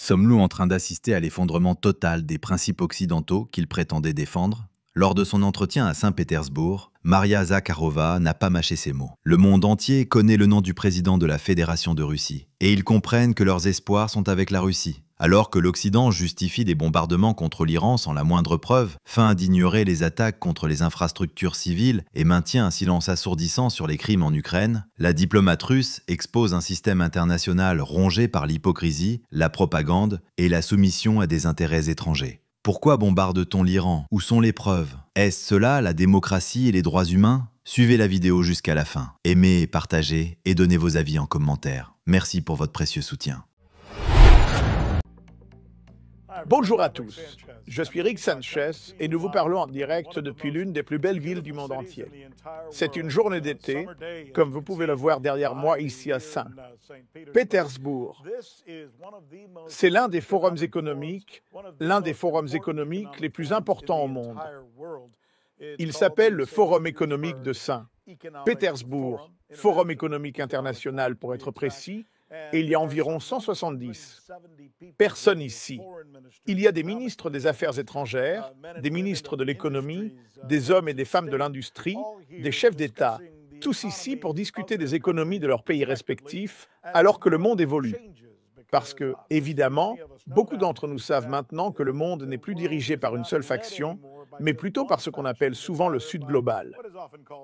Sommes-nous en train d'assister à l'effondrement total des principes occidentaux qu'il prétendait défendre? Lors de son entretien à Saint-Pétersbourg, Maria Zakharova n'a pas mâché ses mots. Le monde entier connaît le nom du président de la Fédération de Russie, et ils comprennent que leurs espoirs sont avec la Russie. Alors que l'Occident justifie des bombardements contre l'Iran sans la moindre preuve, feint d'ignorer les attaques contre les infrastructures civiles et maintient un silence assourdissant sur les crimes en Ukraine, la diplomate russe expose un système international rongé par l'hypocrisie, la propagande et la soumission à des intérêts étrangers. Pourquoi bombarde-t-on l'Iran? Où sont les preuves? Est-ce cela la démocratie et les droits humains? Suivez la vidéo jusqu'à la fin. Aimez, partagez et donnez vos avis en commentaire. Merci pour votre précieux soutien. Bonjour à tous, je suis Rick Sanchez et nous vous parlons en direct depuis l'une des plus belles villes du monde entier. C'est une journée d'été, comme vous pouvez le voir derrière moi ici à Saint-Pétersbourg. C'est l'un des forums économiques les plus importants au monde. Il s'appelle le Forum économique de Saint-Pétersbourg, Forum économique international pour être précis, et il y a environ 170 personnes ici. Il y a des ministres des Affaires étrangères, des ministres de l'économie, des hommes et des femmes de l'industrie, des chefs d'État, tous ici pour discuter des économies de leurs pays respectifs, alors que le monde évolue. Parce que, évidemment, beaucoup d'entre nous savent maintenant que le monde n'est plus dirigé par une seule faction, mais plutôt par ce qu'on appelle souvent le Sud global.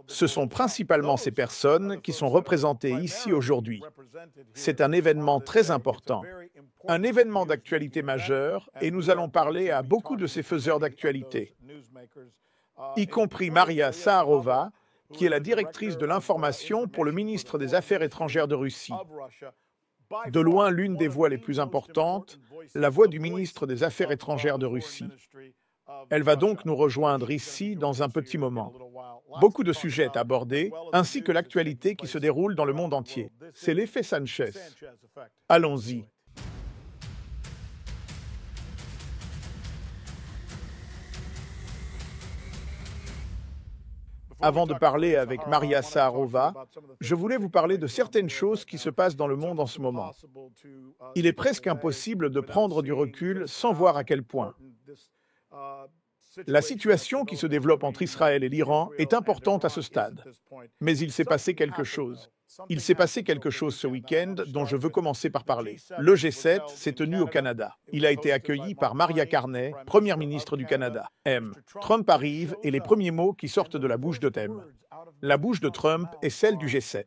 Ce sont principalement ces personnes qui sont représentées ici aujourd'hui. C'est un événement très important, un événement d'actualité majeure, et nous allons parler à beaucoup de ces faiseurs d'actualité, y compris Maria Zakharova, qui est la directrice de l'information pour le ministre des Affaires étrangères de Russie. De loin l'une des voix les plus importantes, la voix du ministre des Affaires étrangères de Russie. Elle va donc nous rejoindre ici dans un petit moment. Beaucoup de sujets abordés, ainsi que l'actualité qui se déroule dans le monde entier. C'est l'effet Sanchez. Allons-y. Avant de parler avec Maria Zakharova, je voulais vous parler de certaines choses qui se passent dans le monde en ce moment. Il est presque impossible de prendre du recul sans voir à quel point. La situation qui se développe entre Israël et l'Iran est importante à ce stade. Mais il s'est passé quelque chose. Il s'est passé quelque chose ce week-end dont je veux commencer par parler. Le G7 s'est tenu au Canada. Il a été accueilli par Maria Carney, première ministre du Canada. Trump arrive et les premiers mots qui sortent de la bouche de La bouche de Trump est celle du G7.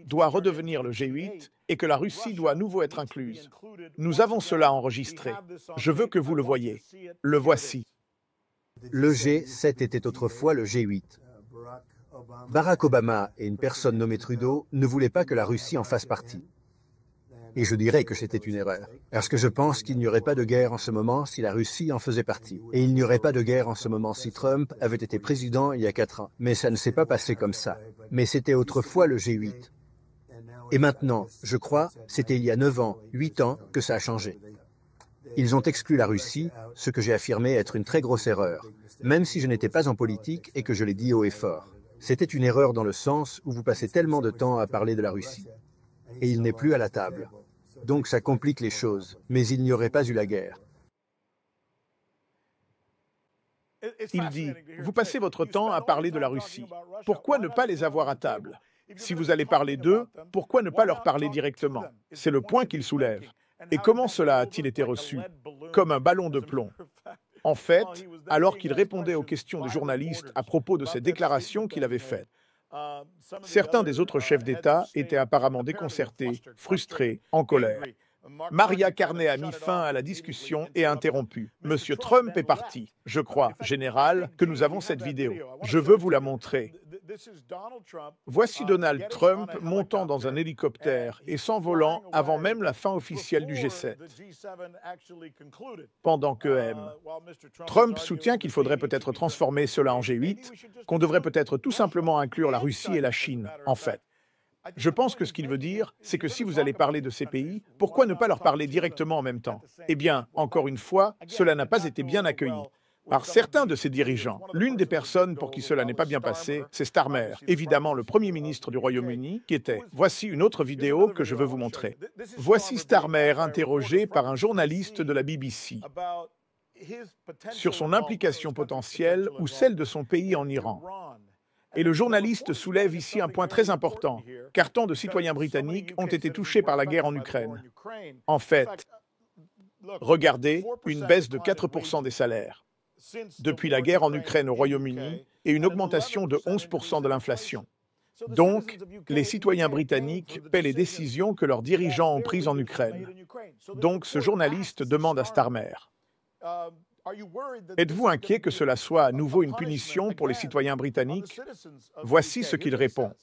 Doit redevenir le G8 et que la Russie doit à nouveau être incluse. Nous avons cela enregistré. Je veux que vous le voyez. Le voici. Le G7 était autrefois le G8. Barack Obama et une personne nommée Trudeau ne voulaient pas que la Russie en fasse partie. Et je dirais que c'était une erreur, parce que je pense qu'il n'y aurait pas de guerre en ce moment si la Russie en faisait partie. Et il n'y aurait pas de guerre en ce moment si Trump avait été président il y a 4 ans. Mais ça ne s'est pas passé comme ça. Mais c'était autrefois le G8. Et maintenant, je crois, c'était il y a 9 ans, 8 ans, que ça a changé. Ils ont exclu la Russie, ce que j'ai affirmé être une très grosse erreur, même si je n'étais pas en politique et que je l'ai dit haut et fort. C'était une erreur dans le sens où vous passez tellement de temps à parler de la Russie. Et il n'est plus à la table. Donc ça complique les choses, mais il n'y aurait pas eu la guerre. Il dit, vous passez votre temps à parler de la Russie. Pourquoi ne pas les avoir à table? Si vous allez parler d'eux, pourquoi ne pas leur parler directement? C'est le point qu'il soulève. Et comment cela a-t-il été reçu? Comme un ballon de plomb. En fait, alors qu'il répondait aux questions des journalistes à propos de ces déclarations qu'il avait faites, certains des autres chefs d'État étaient apparemment déconcertés, frustrés, en colère. Maria Carney a mis fin à la discussion et a interrompu. Monsieur Trump est parti. Je crois, général, que nous avons cette vidéo. Je veux vous la montrer. Voici Donald Trump montant dans un hélicoptère et s'envolant avant même la fin officielle du G7. Pendant que Trump soutient qu'il faudrait peut-être transformer cela en G8, qu'on devrait peut-être tout simplement inclure la Russie et la Chine, en fait. Je pense que ce qu'il veut dire, c'est que si vous allez parler de ces pays, pourquoi ne pas leur parler directement en même temps? Eh bien, encore une fois, cela n'a pas été bien accueilli. par certains de ses dirigeants. L'une des personnes pour qui cela n'est pas bien passé, c'est Starmer, évidemment le Premier ministre du Royaume-Uni, qui était. Voici une autre vidéo que je veux vous montrer. Voici Starmer interrogé par un journaliste de la BBC sur son implication potentielle ou celle de son pays en Iran. Et le journaliste soulève ici un point très important, car tant de citoyens britanniques ont été touchés par la guerre en Ukraine. En fait, regardez, une baisse de 4% des salaires depuis la guerre en Ukraine au Royaume-Uni et une augmentation de 11% de l'inflation. Donc, les citoyens britanniques paient les décisions que leurs dirigeants ont prises en Ukraine. Donc, ce journaliste demande à Starmer: êtes-vous inquiet que cela soit à nouveau une punition pour les citoyens britanniques? Voici ce qu'il répond.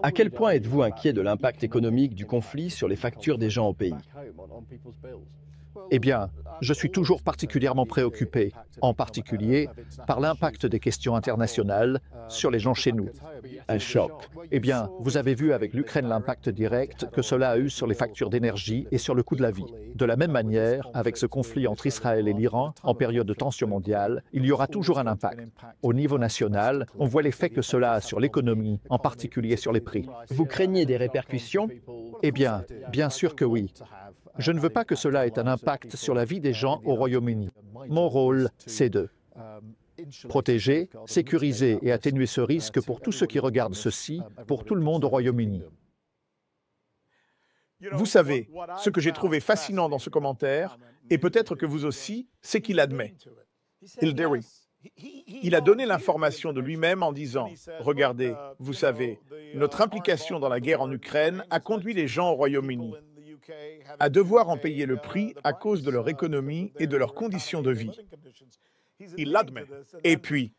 À quel point êtes-vous inquiet de l'impact économique du conflit sur les factures des gens au pays? Eh bien, je suis toujours particulièrement préoccupé, en particulier par l'impact des questions internationales sur les gens chez nous. Un choc. Eh bien, vous avez vu avec l'Ukraine l'impact direct que cela a eu sur les factures d'énergie et sur le coût de la vie. De la même manière, avec ce conflit entre Israël et l'Iran, en période de tension mondiale, il y aura toujours un impact. Au niveau national, on voit l'effet que cela a sur l'économie, en particulier sur les prix. Vous craignez des répercussions? Eh bien, bien sûr que oui. Je ne veux pas que cela ait un impact sur la vie des gens au Royaume-Uni. Mon rôle, c'est de protéger, sécuriser et atténuer ce risque pour tous ceux qui regardent ceci, pour tout le monde au Royaume-Uni. Vous savez, ce que j'ai trouvé fascinant dans ce commentaire, et peut-être que vous aussi, c'est qu'il admet. Il a donné l'information de lui-même en disant: regardez, vous savez, notre implication dans la guerre en Ukraine a conduit les gens au Royaume-Uni à devoir en payer le prix à cause de leur économie et de leurs conditions de vie. Il l'admet. Et puis,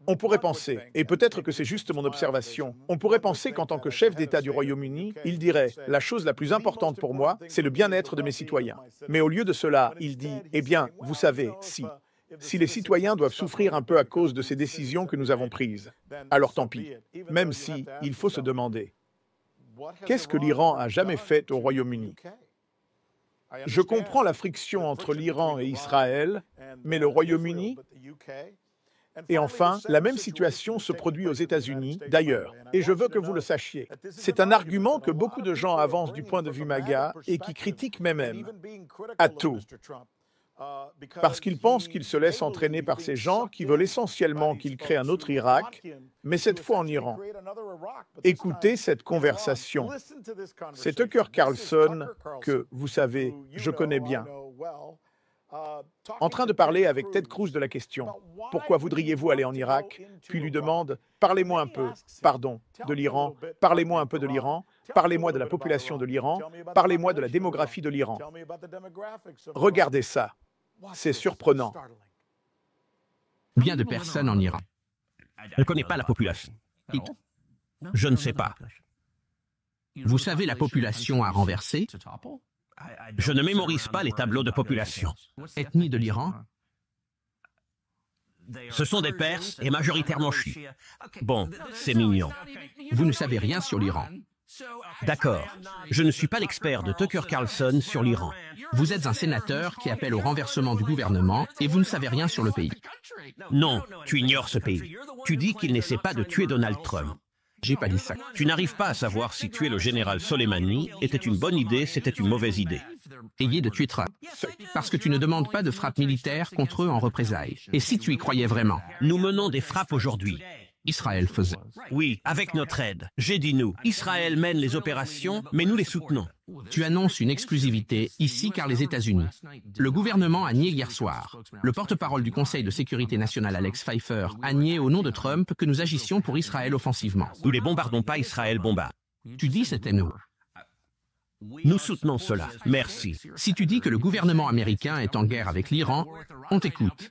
on pourrait penser, et peut-être que c'est juste mon observation, on pourrait penser qu'en tant que chef d'État du Royaume-Uni, il dirait: la chose la plus importante pour moi, c'est le bien-être de mes citoyens. Mais au lieu de cela, il dit: eh bien, vous savez, si les citoyens doivent souffrir un peu à cause de ces décisions que nous avons prises, alors tant pis. Même si, il faut se demander, qu'est-ce que l'Iran a jamais fait au Royaume-Uni? Je comprends la friction entre l'Iran et Israël, mais le Royaume-Uni? Et enfin, la même situation se produit aux États-Unis, d'ailleurs. Et je veux que vous le sachiez. C'est un argument que beaucoup de gens avancent du point de vue MAGA et qui critiquent même à tout. Parce qu'ils pensent qu'ils se laissent entraîner par ces gens qui veulent essentiellement qu'ils créent un autre Irak, mais cette fois en Iran. Écoutez cette conversation. C'est Tucker Carlson que, vous savez, je connais bien, en train de parler avec Ted Cruz de la question: pourquoi voudriez-vous aller en Irak? Puis lui demande: parlez-moi un peu, de l'Iran, parlez-moi un peu de l'Iran, parlez-moi de la population de l'Iran, parlez-moi de la démographie de l'Iran. Regardez ça. C'est surprenant. Combien de personnes en Iran? Je ne connais pas la population. Je ne sais pas. Vous savez la population à renverser? Je ne mémorise pas les tableaux de population. Ethnie de l'Iran? Ce sont des Perses et majoritairement chiites. Bon, c'est mignon. Vous ne savez rien sur l'Iran. D'accord. Je ne suis pas l'expert de Tucker Carlson sur l'Iran. Vous êtes un sénateur qui appelle au renversement du gouvernement et vous ne savez rien sur le pays. Non, tu ignores ce pays. Tu dis qu'il n'essaie pas de tuer Donald Trump. J'ai pas dit ça. Tu n'arrives pas à savoir si tuer le général Soleimani était une bonne idée, c'était une mauvaise idée. Ayez de tuer Trump. Parce que tu ne demandes pas de frappe militaire contre eux en représailles. Et si tu y croyais vraiment? Nous menons des frappes aujourd'hui. Israël faisait. Oui, avec notre aide. J'ai dit nous. Israël mène les opérations, mais nous les soutenons. Tu annonces une exclusivité ici car les États-Unis. Le gouvernement a nié hier soir. Le porte-parole du Conseil de sécurité nationale, Alex Pfeiffer, a nié au nom de Trump que nous agissions pour Israël offensivement. Nous les bombardons pas, Israël bombarde. Tu dis c'était nous. Nous soutenons cela. Merci. Si tu dis que le gouvernement américain est en guerre avec l'Iran, on t'écoute.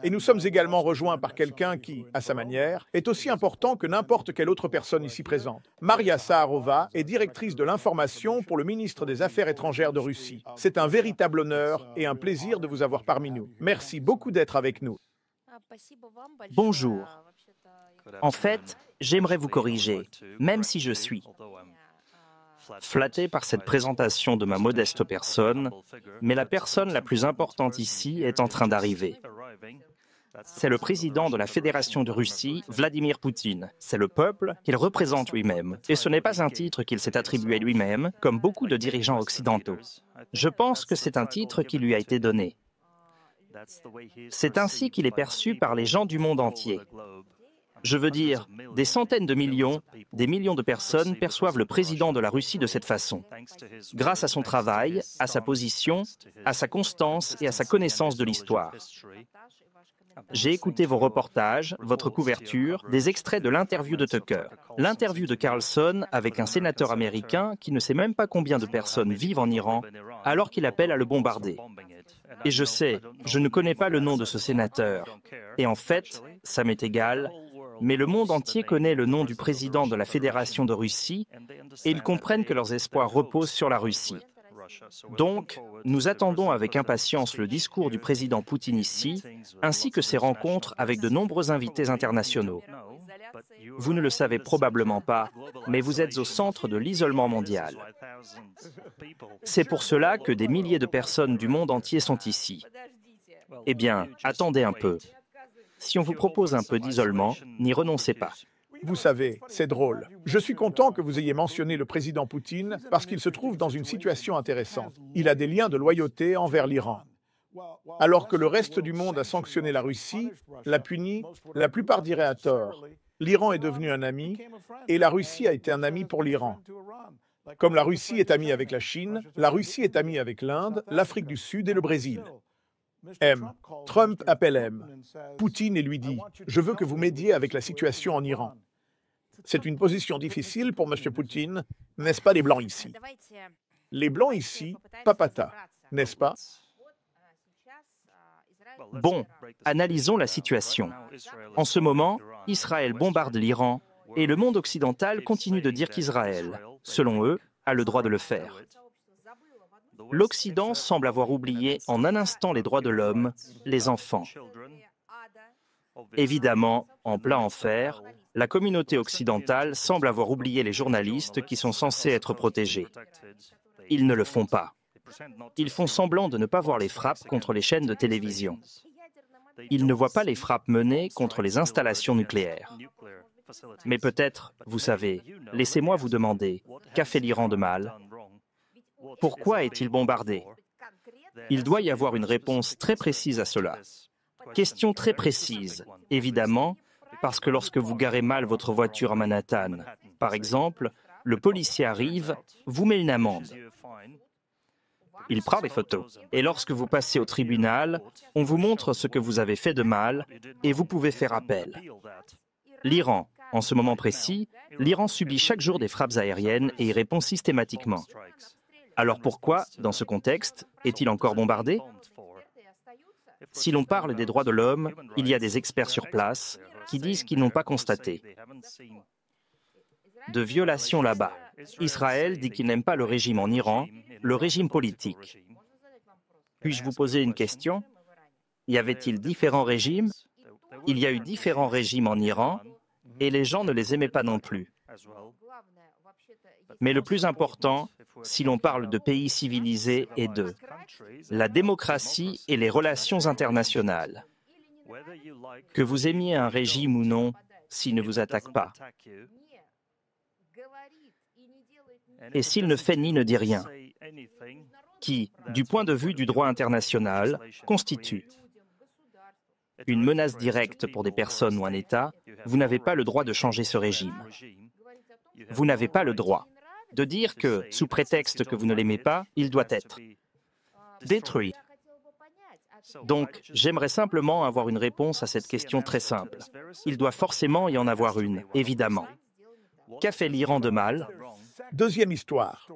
Et nous sommes également rejoints par quelqu'un qui, à sa manière, est aussi important que n'importe quelle autre personne ici présente. Maria Saharova est directrice de l'information pour le ministre des Affaires étrangères de Russie. C'est un véritable honneur et un plaisir de vous avoir parmi nous. Merci beaucoup d'être avec nous. Bonjour. En fait, j'aimerais vous corriger, même si je suis. flatté par cette présentation de ma modeste personne, mais la personne la plus importante ici est en train d'arriver. C'est le président de la Fédération de Russie, Vladimir Poutine. C'est le peuple qu'il représente lui-même. Et ce n'est pas un titre qu'il s'est attribué lui-même, comme beaucoup de dirigeants occidentaux. Je pense que c'est un titre qui lui a été donné. C'est ainsi qu'il est perçu par les gens du monde entier. Je veux dire, des centaines de millions, des millions de personnes perçoivent le président de la Russie de cette façon, grâce à son travail, à sa position, à sa constance et à sa connaissance de l'histoire. J'ai écouté vos reportages, votre couverture, des extraits de l'interview de Tucker. L'interview de Carlson avec un sénateur américain qui ne sait même pas combien de personnes vivent en Iran alors qu'il appelle à le bombarder. Et je sais, je ne connais pas le nom de ce sénateur. Et en fait, ça m'est égal, mais le monde entier connaît le nom du président de la Fédération de Russie et ils comprennent que leurs espoirs reposent sur la Russie. Donc, nous attendons avec impatience le discours du président Poutine ici, ainsi que ses rencontres avec de nombreux invités internationaux. Vous ne le savez probablement pas, mais vous êtes au centre de l'isolement mondial. C'est pour cela que des milliers de personnes du monde entier sont ici. Eh bien, attendez un peu. Si on vous propose un peu d'isolement, n'y renoncez pas. Vous savez, c'est drôle. Je suis content que vous ayez mentionné le président Poutine parce qu'il se trouve dans une situation intéressante. Il a des liens de loyauté envers l'Iran. Alors que le reste du monde a sanctionné la Russie, l'a puni, la plupart diraient à tort. L'Iran est devenu un ami et la Russie a été un ami pour l'Iran. Comme la Russie est amie avec la Chine, la Russie est amie avec l'Inde, l'Afrique du Sud et le Brésil. M. Trump appelle M. Poutine et lui dit « Je veux que vous m'aidiez avec la situation en Iran ». C'est une position difficile pour M. Poutine, n'est-ce pas les Blancs ici? Les Blancs ici, papata, n'est-ce pas? Bon, analysons la situation. En ce moment, Israël bombarde l'Iran et le monde occidental continue de dire qu'Israël, selon eux, a le droit de le faire. L'Occident semble avoir oublié en un instant les droits de l'homme, les enfants. Évidemment, en plein enfer, la communauté occidentale semble avoir oublié les journalistes qui sont censés être protégés. Ils ne le font pas. Ils font semblant de ne pas voir les frappes contre les chaînes de télévision. Ils ne voient pas les frappes menées contre les installations nucléaires. Mais peut-être, vous savez, laissez-moi vous demander, qu'a fait l'Iran de mal? Pourquoi est-il bombardé? Il doit y avoir une réponse très précise à cela. Question très précise, évidemment, parce que lorsque vous garez mal votre voiture à Manhattan, par exemple, le policier arrive, vous met une amende. Il prend des photos. Et lorsque vous passez au tribunal, on vous montre ce que vous avez fait de mal et vous pouvez faire appel. L'Iran, en ce moment précis, l'Iran subit chaque jour des frappes aériennes et y répond systématiquement. Alors pourquoi, dans ce contexte, est-il encore bombardé? Si l'on parle des droits de l'homme, il y a des experts sur place qui disent qu'ils n'ont pas constaté de violations là-bas. Israël dit qu'il n'aime pas le régime en Iran, le régime politique. Puis-je vous poser une question? Y avait-il différents régimes? Il y a eu différents régimes en Iran et les gens ne les aimaient pas non plus. Mais le plus important, si l'on parle de pays civilisés, est de la démocratie et les relations internationales. Que vous aimiez un régime ou non, s'il ne vous attaque pas. Et s'il ne fait ni ne dit rien, qui, du point de vue du droit international, constitue une menace directe pour des personnes ou un État, vous n'avez pas le droit de changer ce régime. Vous n'avez pas le droit de dire que, sous prétexte que vous ne l'aimez pas, il doit être détruit. Donc, j'aimerais simplement avoir une réponse à cette question très simple. Il doit forcément y en avoir une, évidemment. Qu'a fait l'Iran de mal? Deuxième histoire.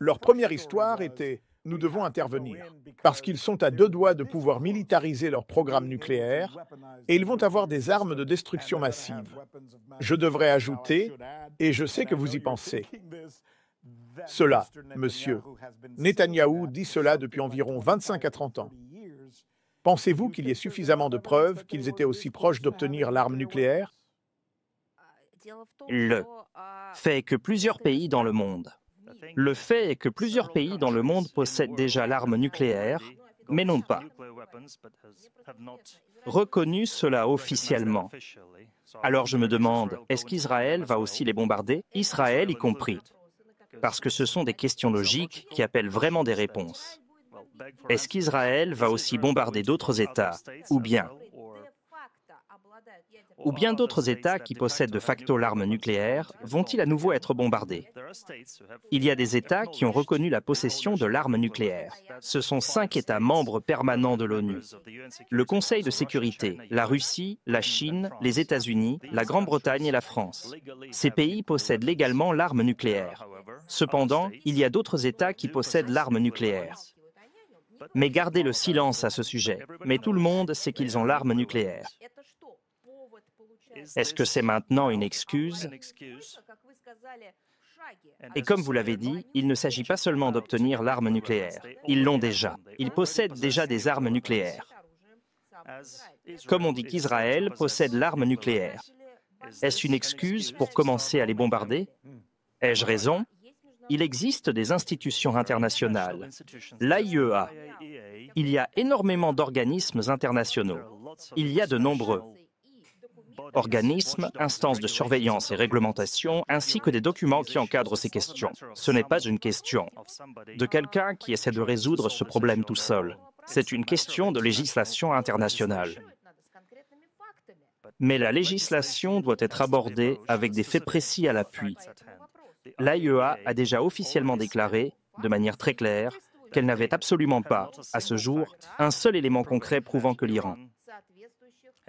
Leur première histoire était « Nous devons intervenir » parce qu'ils sont à deux doigts de pouvoir militariser leur programme nucléaire et ils vont avoir des armes de destruction massive. Je devrais ajouter, et je sais que vous y pensez, cela, monsieur. Netanyahou dit cela depuis environ 25 à 30 ans. Pensez-vous qu'il y ait suffisamment de preuves qu'ils étaient aussi proches d'obtenir l'arme nucléaire? Le fait que plusieurs pays dans le monde Le fait est que plusieurs pays dans le monde possèdent déjà l'arme nucléaire, mais n'ont pas reconnu cela officiellement. Alors je me demande, est-ce qu'Israël va aussi les bombarder? Israël y compris. Parce que ce sont des questions logiques qui appellent vraiment des réponses. Est-ce qu'Israël va aussi bombarder d'autres États? Ou bien d'autres États qui possèdent de facto l'arme nucléaire vont-ils à nouveau être bombardés? Il y a des États qui ont reconnu la possession de l'arme nucléaire. Ce sont 5 États membres permanents de l'ONU. Le Conseil de sécurité, la Russie, la Chine, les États-Unis, la Grande-Bretagne et la France. Ces pays possèdent légalement l'arme nucléaire. Cependant, il y a d'autres États qui possèdent l'arme nucléaire. Mais gardez le silence à ce sujet. Mais tout le monde sait qu'ils ont l'arme nucléaire. Est-ce que c'est maintenant une excuse? Et comme vous l'avez dit, il ne s'agit pas seulement d'obtenir l'arme nucléaire. Ils l'ont déjà. Ils possèdent déjà des armes nucléaires. Comme on dit qu'Israël possède l'arme nucléaire. Est-ce une excuse pour commencer à les bombarder? Ai-je raison? Il existe des institutions internationales. L'AIEA. Il y a énormément d'organismes internationaux. Il y a de nombreux organismes, instances de surveillance et réglementation, ainsi que des documents qui encadrent ces questions. Ce n'est pas une question de quelqu'un qui essaie de résoudre ce problème tout seul. C'est une question de législation internationale. Mais la législation doit être abordée avec des faits précis à l'appui. L'AIEA a déjà officiellement déclaré, de manière très claire, qu'elle n'avait absolument pas, à ce jour, un seul élément concret prouvant que l'Iran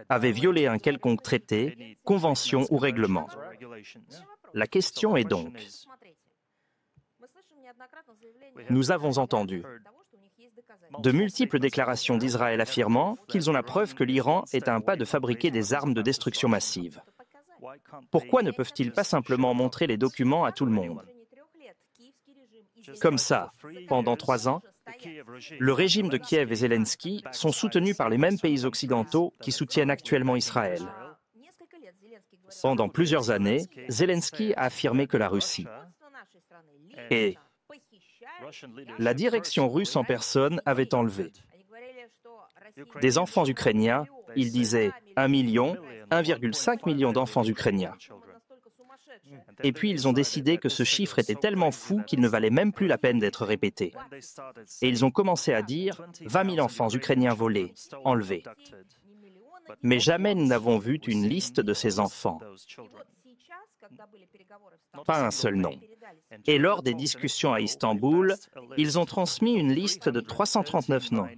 avait violé un quelconque traité, convention ou règlement. La question est donc, nous avons entendu de multiples déclarations d'Israël affirmant qu'ils ont la preuve que l'Iran est à un pas de fabriquer des armes de destruction massive. Pourquoi ne peuvent-ils pas simplement montrer les documents à tout le monde? Comme ça, pendant 3 ans, le régime de Kiev et Zelensky sont soutenus par les mêmes pays occidentaux qui soutiennent actuellement Israël. Pendant plusieurs années, Zelensky a affirmé que la Russie et la direction russe en personne avaient enlevé des enfants ukrainiens. Il disait 1 million, 1,5 million d'enfants ukrainiens. Et puis ils ont décidé que ce chiffre était tellement fou qu'il ne valait même plus la peine d'être répété. Et ils ont commencé à dire 20 000 enfants ukrainiens volés, enlevés. Mais jamais nous n'avons vu une liste de ces enfants. Pas un seul nom. Et lors des discussions à Istanbul, ils ont transmis une liste de 339 noms.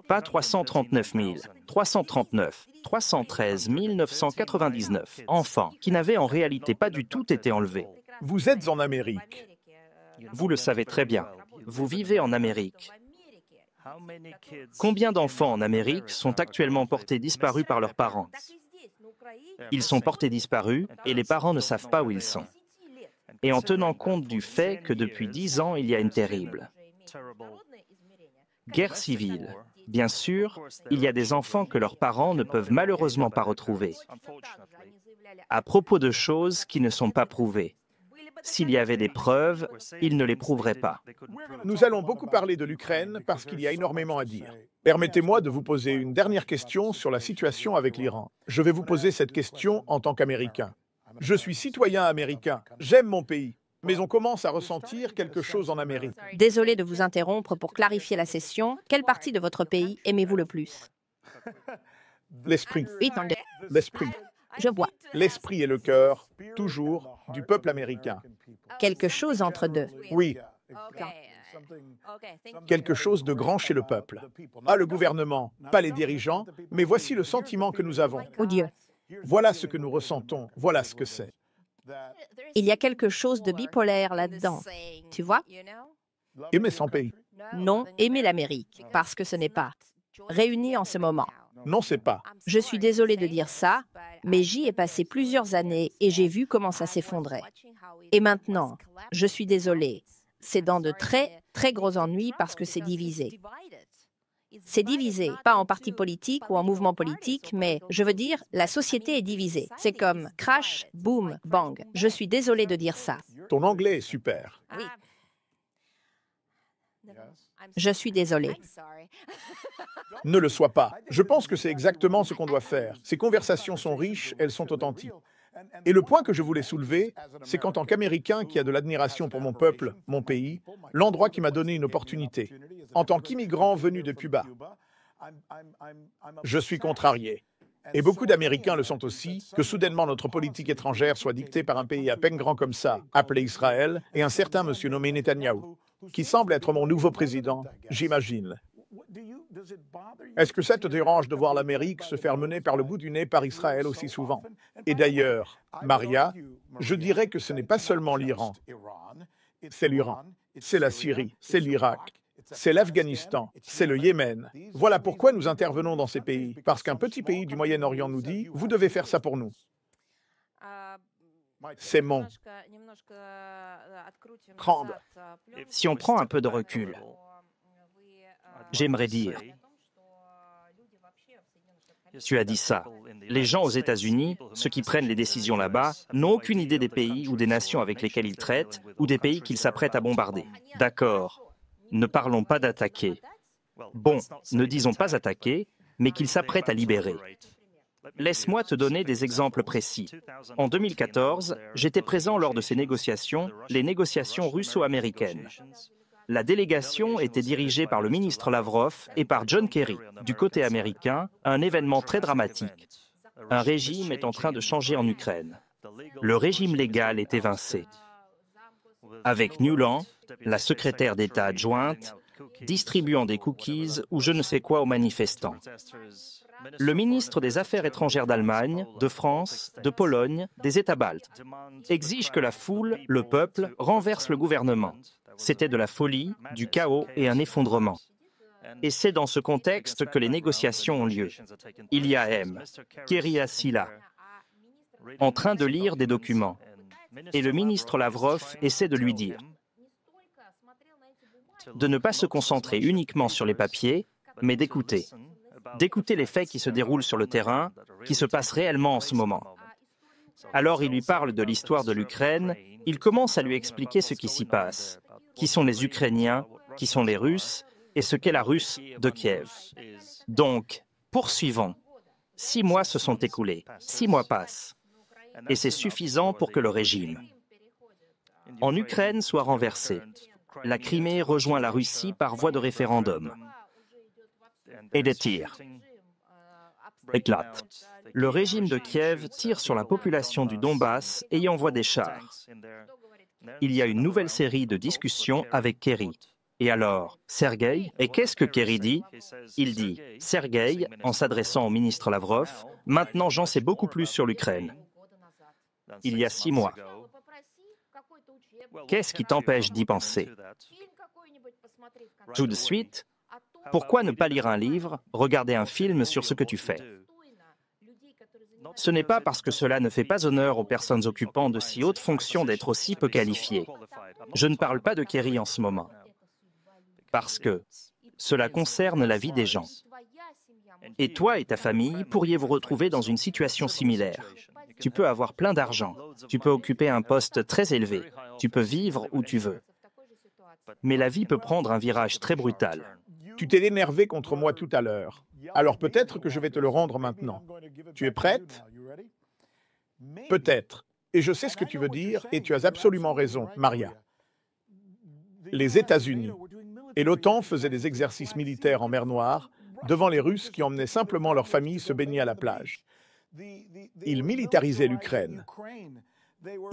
Pas 339 000, 339, 313 999 enfants qui n'avaient en réalité pas du tout été enlevés. Vous êtes en Amérique. Vous le savez très bien. Vous vivez en Amérique. Combien d'enfants en Amérique sont actuellement portés disparus par leurs parents? Ils sont portés disparus et les parents ne savent pas où ils sont. Et en tenant compte du fait que depuis 10 ans, il y a une terrible guerre civile. Bien sûr, il y a des enfants que leurs parents ne peuvent malheureusement pas retrouver, à propos de choses qui ne sont pas prouvées. S'il y avait des preuves, ils ne les prouveraient pas. Nous allons beaucoup parler de l'Ukraine parce qu'il y a énormément à dire. Permettez-moi de vous poser une dernière question sur la situation avec l'Iran. Je vais vous poser cette question en tant qu'Américain. Je suis citoyen américain, j'aime mon pays. Mais on commence à ressentir quelque chose en Amérique. Désolé de vous interrompre pour clarifier la session. Quelle partie de votre pays aimez-vous le plus? L'esprit. L'esprit. Je vois. L'esprit et le cœur, toujours, du peuple américain. Quelque chose entre deux. Oui. Quelque chose de grand chez le peuple. Pas le gouvernement, pas les dirigeants, mais voici le sentiment que nous avons. Oh Dieu. Voilà ce que nous ressentons, voilà ce que c'est. Il y a quelque chose de bipolaire là-dedans. Tu vois? Aimer son pays. Non, aimer l'Amérique, parce que ce n'est pas réuni en ce moment. Non, c'est pas. Je suis désolée de dire ça, mais j'y ai passé plusieurs années et j'ai vu comment ça s'effondrait. Et maintenant, je suis désolée, c'est dans de très, très gros ennuis parce que c'est divisé. C'est divisé, pas en parti politique ou en mouvement politique, mais je veux dire, la société est divisée. C'est comme crash, boom, bang. Je suis désolée de dire ça. Ton anglais est super. Oui. Je suis désolée. Ne le sois pas. Je pense que c'est exactement ce qu'on doit faire. Ces conversations sont riches, elles sont authentiques. Et le point que je voulais soulever, c'est qu'en tant qu'Américain qui a de l'admiration pour mon peuple, mon pays, l'endroit qui m'a donné une opportunité, en tant qu'immigrant venu de Cuba, je suis contrarié. Et beaucoup d'Américains le sont aussi, que soudainement notre politique étrangère soit dictée par un pays à peine grand comme ça, appelé Israël, et un certain monsieur nommé Netanyahou, qui semble être mon nouveau président, j'imagine. Est-ce que ça te dérange de voir l'Amérique se faire mener par le bout du nez par Israël aussi souvent? Et d'ailleurs, Maria, je dirais que ce n'est pas seulement l'Iran. C'est l'Iran, c'est la Syrie, c'est l'Irak, c'est l'Afghanistan, c'est le Yémen. Voilà pourquoi nous intervenons dans ces pays. Parce qu'un petit pays du Moyen-Orient nous dit « Vous devez faire ça pour nous ». C'est mon. Prendre. Si on prend un peu de recul, j'aimerais dire, tu as dit ça, les gens aux États-Unis, ceux qui prennent les décisions là-bas, n'ont aucune idée des pays ou des nations avec lesquels ils traitent ou des pays qu'ils s'apprêtent à bombarder. D'accord, ne parlons pas d'attaquer. Bon, ne disons pas attaquer, mais qu'ils s'apprêtent à libérer. Laisse-moi te donner des exemples précis. En 2014, j'étais présent lors de ces négociations, les négociations russo-américaines. La délégation était dirigée par le ministre Lavrov et par John Kerry. Du côté américain, un événement très dramatique. Un régime est en train de changer en Ukraine. Le régime légal est évincé. Avec Nuland, la secrétaire d'État adjointe, distribuant des cookies ou je ne sais quoi aux manifestants. Le ministre des Affaires étrangères d'Allemagne, de France, de Pologne, des États baltes exige que la foule, le peuple, renverse le gouvernement. C'était de la folie, du chaos et un effondrement. Et c'est dans ce contexte que les négociations ont lieu. Il y a M, Kerry assis là, en train de lire des documents. Et le ministre Lavrov essaie de lui dire de ne pas se concentrer uniquement sur les papiers, mais d'écouter les faits qui se déroulent sur le terrain, qui se passent réellement en ce moment. Alors il lui parle de l'histoire de l'Ukraine, il commence à lui expliquer ce qui s'y passe, qui sont les Ukrainiens, qui sont les Russes, et ce qu'est la Russe de Kiev. Donc, poursuivons. 6 mois se sont écoulés, 6 mois passent, et c'est suffisant pour que le régime en Ukraine soit renversé. La Crimée rejoint la Russie par voie de référendum. Et des tirs éclatent. Le régime de Kiev tire sur la population du Donbass et y envoie des chars. Il y a une nouvelle série de discussions avec Kerry. Et alors, Sergueï, et qu'est-ce que Kerry dit? Il dit, Sergueï, en s'adressant au ministre Lavrov, maintenant j'en sais beaucoup plus sur l'Ukraine. Il y a 6 mois. Qu'est-ce qui t'empêche d'y penser? Tout de suite, pourquoi ne pas lire un livre, regarder un film sur ce que tu fais? Ce n'est pas parce que cela ne fait pas honneur aux personnes occupant de si hautes fonctions d'être aussi peu qualifiées. Je ne parle pas de Kerry en ce moment. Parce que cela concerne la vie des gens. Et toi et ta famille pourriez vous retrouver dans une situation similaire. Tu peux avoir plein d'argent, tu peux occuper un poste très élevé, tu peux vivre où tu veux. Mais la vie peut prendre un virage très brutal. Tu t'es énervé contre moi tout à l'heure. Alors peut-être que je vais te le rendre maintenant. Tu es prête? Peut-être. Et je sais ce que tu veux dire, et tu as absolument raison, Maria. Les États-Unis et l'OTAN faisaient des exercices militaires en mer Noire devant les Russes qui emmenaient simplement leur famille se baigner à la plage. Ils militarisaient l'Ukraine.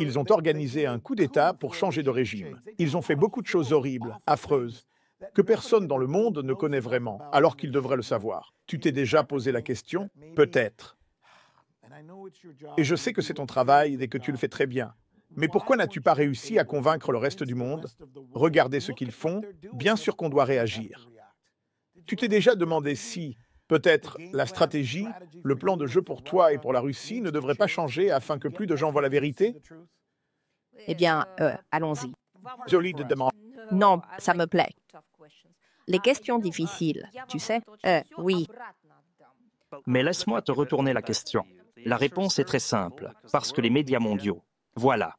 Ils ont organisé un coup d'État pour changer de régime. Ils ont fait beaucoup de choses horribles, affreuses, que personne dans le monde ne connaît vraiment, alors qu'ils devraient le savoir. Tu t'es déjà posé la question? Peut-être. Et je sais que c'est ton travail et que tu le fais très bien. Mais pourquoi n'as-tu pas réussi à convaincre le reste du monde? Regardez ce qu'ils font, bien sûr qu'on doit réagir. Tu t'es déjà demandé si, peut-être, la stratégie, le plan de jeu pour toi et pour la Russie ne devrait pas changer afin que plus de gens voient la vérité? Eh bien, allons-y. Jolie de demander. Non, ça me plaît. Les questions difficiles, tu sais? Oui. Mais laisse-moi te retourner la question. La réponse est très simple, parce que les médias mondiaux, voilà.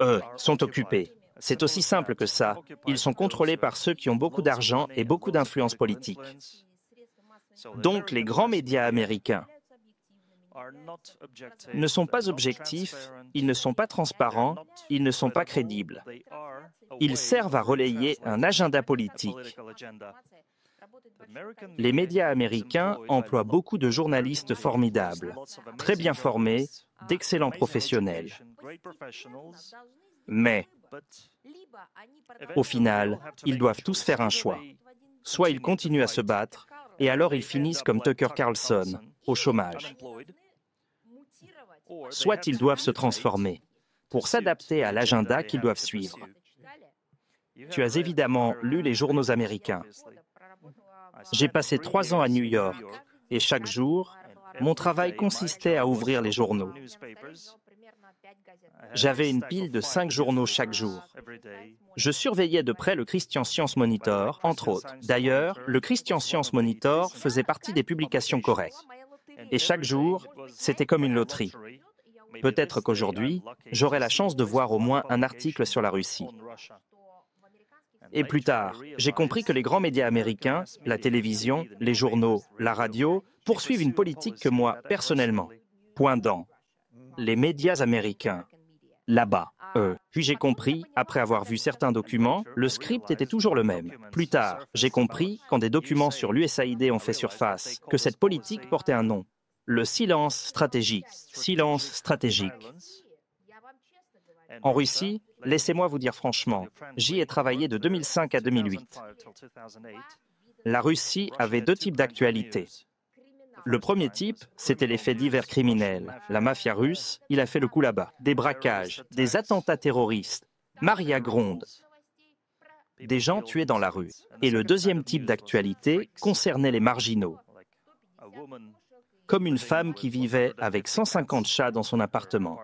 Eux sont occupés. C'est aussi simple que ça. Ils sont contrôlés par ceux qui ont beaucoup d'argent et beaucoup d'influence politique. Donc les grands médias américains ne sont pas objectifs, ils ne sont pas transparents, ils ne sont pas crédibles. Ils servent à relayer un agenda politique. Les médias américains emploient beaucoup de journalistes formidables, très bien formés, d'excellents professionnels. Mais, au final, ils doivent tous faire un choix. Soit ils continuent à se battre, et alors ils finissent comme Tucker Carlson, au chômage. Soit ils doivent se transformer, pour s'adapter à l'agenda qu'ils doivent suivre. Tu as évidemment lu les journaux américains. J'ai passé 3 ans à New York, et chaque jour, mon travail consistait à ouvrir les journaux. J'avais une pile de 5 journaux chaque jour. Je surveillais de près le Christian Science Monitor, entre autres. D'ailleurs, le Christian Science Monitor faisait partie des publications correctes. Et chaque jour, c'était comme une loterie. Peut-être qu'aujourd'hui, j'aurai la chance de voir au moins un article sur la Russie. Et plus tard, j'ai compris que les grands médias américains, la télévision, les journaux, la radio, poursuivent une politique que moi, personnellement, point dans les médias américains, là-bas, eux. Puis j'ai compris, après avoir vu certains documents, le script était toujours le même. Plus tard, j'ai compris, quand des documents sur l'USAID ont fait surface, que cette politique portait un nom. Le silence stratégique. Silence stratégique. En Russie, laissez-moi vous dire franchement, j'y ai travaillé de 2005 à 2008. La Russie avait 2 types d'actualités. Le premier type, c'était les faits divers criminels. La mafia russe, il a fait le coup là-bas. Des braquages, des attentats terroristes, Maria Gronde, des gens tués dans la rue. Et le deuxième type d'actualité concernait les marginaux. Comme une femme qui vivait avec 150 chats dans son appartement.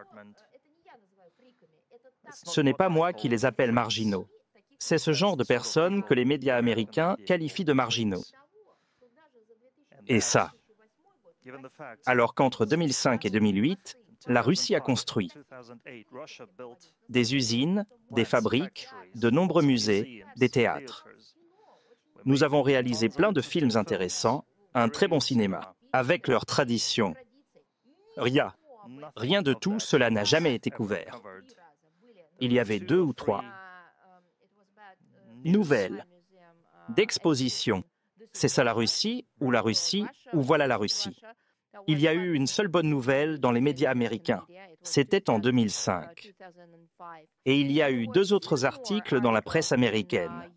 Ce n'est pas moi qui les appelle marginaux. C'est ce genre de personnes que les médias américains qualifient de marginaux. Et ça. Alors qu'entre 2005 et 2008, la Russie a construit des usines, des fabriques, de nombreux musées, des théâtres. Nous avons réalisé plein de films intéressants, un très bon cinéma, avec leur tradition. Rien de tout cela n'a jamais été couvert. Il y avait 2 ou 3 nouvelles d'exposition. C'est ça la Russie, ou voilà la Russie. Il y a eu une seule bonne nouvelle dans les médias américains. C'était en 2005. Et il y a eu 2 autres articles dans la presse américaine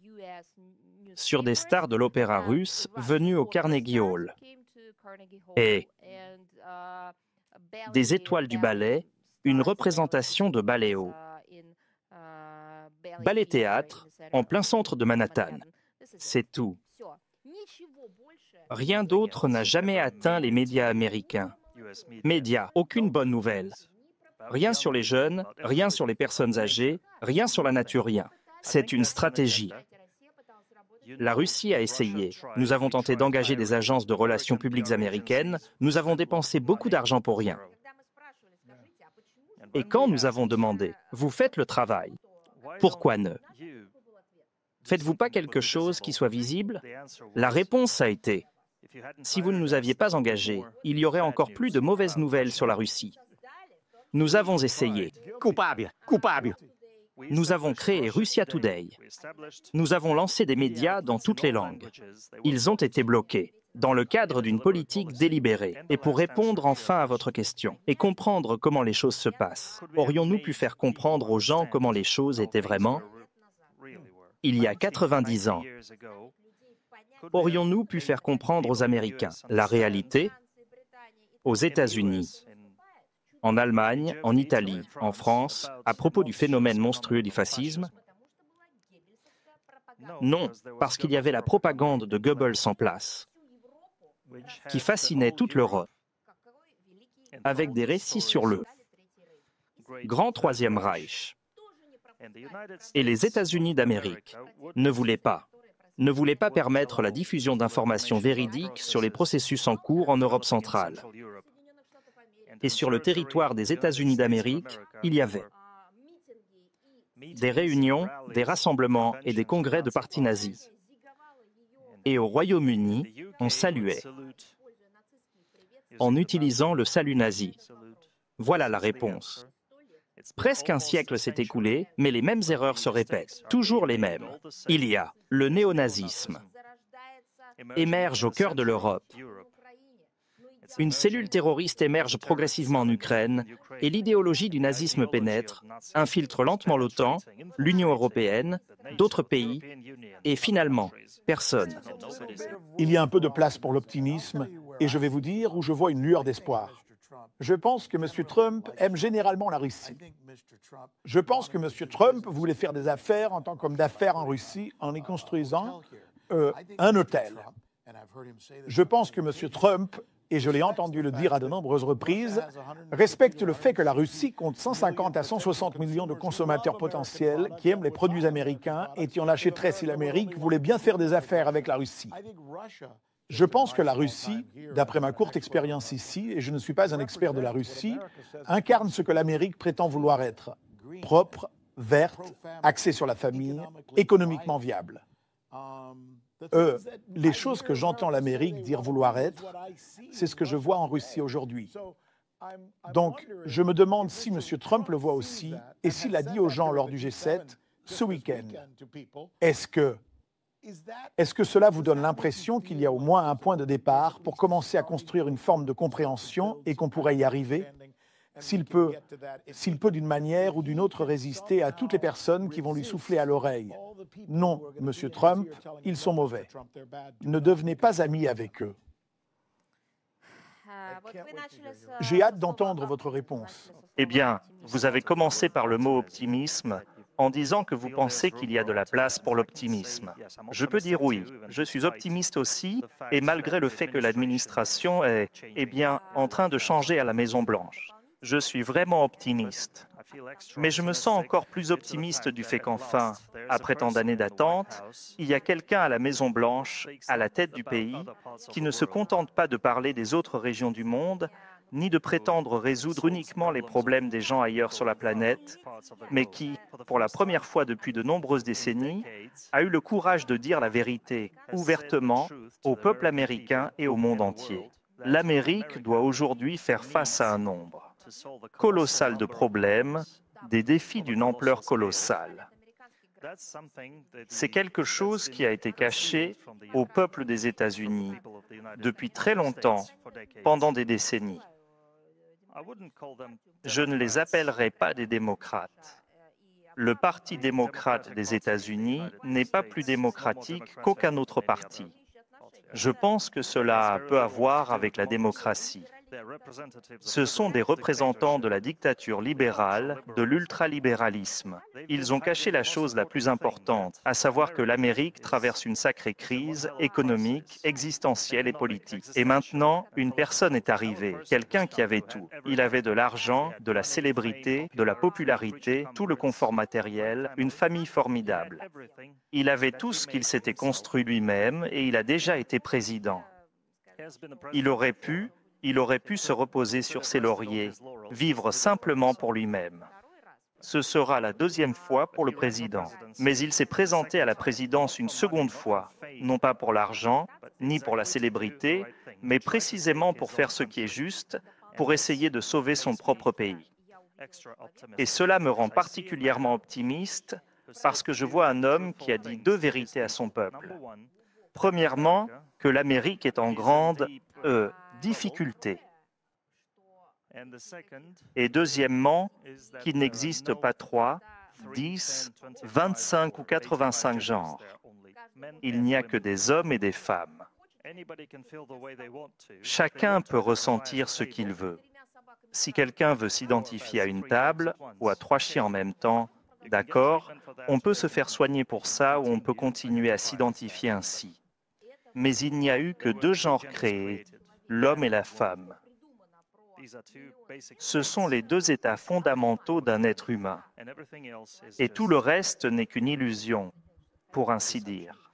sur des stars de l'opéra russe venues au Carnegie Hall. Et des étoiles du ballet, une représentation de ballet haut. Ballet-théâtre, en plein centre de Manhattan. C'est tout. Rien d'autre n'a jamais atteint les médias américains. Médias, aucune bonne nouvelle. Rien sur les jeunes, rien sur les personnes âgées, rien sur la nature, rien. C'est une stratégie. La Russie a essayé. Nous avons tenté d'engager des agences de relations publiques américaines. Nous avons dépensé beaucoup d'argent pour rien. Et quand nous avons demandé, vous faites le travail, pourquoi ne faites-vous pas quelque chose qui soit visible? La réponse a été, si vous ne nous aviez pas engagés, il y aurait encore plus de mauvaises nouvelles sur la Russie. Nous avons essayé. Coupable. Nous avons créé Russia Today. Nous avons lancé des médias dans toutes les langues. Ils ont été bloqués, dans le cadre d'une politique délibérée. Et pour répondre enfin à votre question, et comprendre comment les choses se passent, aurions-nous pu faire comprendre aux gens comment les choses étaient vraiment? Il y a 90 ans, aurions-nous pu faire comprendre aux Américains la réalité? Aux États-Unis, en Allemagne, en Italie, en France, à propos du phénomène monstrueux du fascisme? Non, parce qu'il y avait la propagande de Goebbels en place, qui fascinait toute l'Europe, avec des récits sur le Grand Troisième Reich. Et les États-Unis d'Amérique ne voulaient pas permettre la diffusion d'informations véridiques sur les processus en cours en Europe centrale. Et sur le territoire des États-Unis d'Amérique, il y avait des réunions, des rassemblements et des congrès de partis nazis. Et au Royaume-Uni, on saluait, en utilisant le salut nazi. Voilà la réponse. Presque un siècle s'est écoulé, mais les mêmes erreurs se répètent, toujours les mêmes. Il y a le néonazisme, émerge au cœur de l'Europe. Une cellule terroriste émerge progressivement en Ukraine et l'idéologie du nazisme pénètre, infiltre lentement l'OTAN, l'Union européenne, d'autres pays et finalement, personne. Il y a un peu de place pour l'optimisme et je vais vous dire où je vois une lueur d'espoir. Je pense que M. Trump aime généralement la Russie. Je pense que M. Trump voulait faire des affaires en tant qu'homme d'affaires en Russie en y construisant un hôtel. Je pense que M. Trump, et je l'ai entendu le dire à de nombreuses reprises, respecte le fait que la Russie compte 150 à 160 millions de consommateurs potentiels qui aiment les produits américains et qui en achèteraient si l'Amérique voulait bien faire des affaires avec la Russie. Je pense que la Russie, d'après ma courte expérience ici, et je ne suis pas un expert de la Russie, incarne ce que l'Amérique prétend vouloir être: propre, verte, axée sur la famille, économiquement viable. Les choses que j'entends l'Amérique dire vouloir être, c'est ce que je vois en Russie aujourd'hui. Donc, je me demande si M. Trump le voit aussi, et s'il a dit aux gens lors du G7 ce week-end. Est-ce que cela vous donne l'impression qu'il y a au moins un point de départ pour commencer à construire une forme de compréhension et qu'on pourrait y arriver, s'il peut d'une manière ou d'une autre résister à toutes les personnes qui vont lui souffler à l'oreille: non, Monsieur Trump, ils sont mauvais. Ne devenez pas amis avec eux. J'ai hâte d'entendre votre réponse. Eh bien, vous avez commencé par le mot optimisme en disant que vous pensez qu'il y a de la place pour l'optimisme. Je peux dire oui, je suis optimiste aussi, et malgré le fait que l'administration est, en train de changer à la Maison-Blanche. Je suis vraiment optimiste. Mais je me sens encore plus optimiste du fait qu'enfin, après tant d'années d'attente, il y a quelqu'un à la Maison-Blanche, à la tête du pays, qui ne se contente pas de parler des autres régions du monde, ni de prétendre résoudre uniquement les problèmes des gens ailleurs sur la planète, mais qui, pour la première fois depuis de nombreuses décennies, a eu le courage de dire la vérité ouvertement au peuple américain et au monde entier. L'Amérique doit aujourd'hui faire face à un nombre colossal de problèmes, des défis d'une ampleur colossale. C'est quelque chose qui a été caché au peuple des États-Unis depuis très longtemps, pendant des décennies. Je ne les appellerai pas des démocrates. Le Parti démocrate des États-Unis n'est pas plus démocratique qu'aucun autre parti. Je pense que cela a peu à voir avec la démocratie. Ce sont des représentants de la dictature libérale, de l'ultralibéralisme. Ils ont caché la chose la plus importante, à savoir que l'Amérique traverse une sacrée crise économique, existentielle et politique. Et maintenant, une personne est arrivée, quelqu'un qui avait tout. Il avait de l'argent, de la célébrité, de la popularité, tout le confort matériel, une famille formidable. Il avait tout ce qu'il s'était construit lui-même et il a déjà été président. Il aurait pu se reposer sur ses lauriers, vivre simplement pour lui-même. Ce sera la deuxième fois pour le président. Mais il s'est présenté à la présidence une seconde fois, non pas pour l'argent, ni pour la célébrité, mais précisément pour faire ce qui est juste, pour essayer de sauver son propre pays. Et cela me rend particulièrement optimiste parce que je vois un homme qui a dit deux vérités à son peuple. Premièrement, que l'Amérique est en grande difficulté. Et deuxièmement, qu'il n'existe pas 3, 10, 25 ou 85 genres. Il n'y a que des hommes et des femmes. Chacun peut ressentir ce qu'il veut. Si quelqu'un veut s'identifier à une table ou à 3 chiens en même temps, d'accord, on peut se faire soigner pour ça ou on peut continuer à s'identifier ainsi. Mais il n'y a eu que 2 genres créés, l'homme et la femme. Ce sont les 2 états fondamentaux d'un être humain. Et tout le reste n'est qu'une illusion, pour ainsi dire.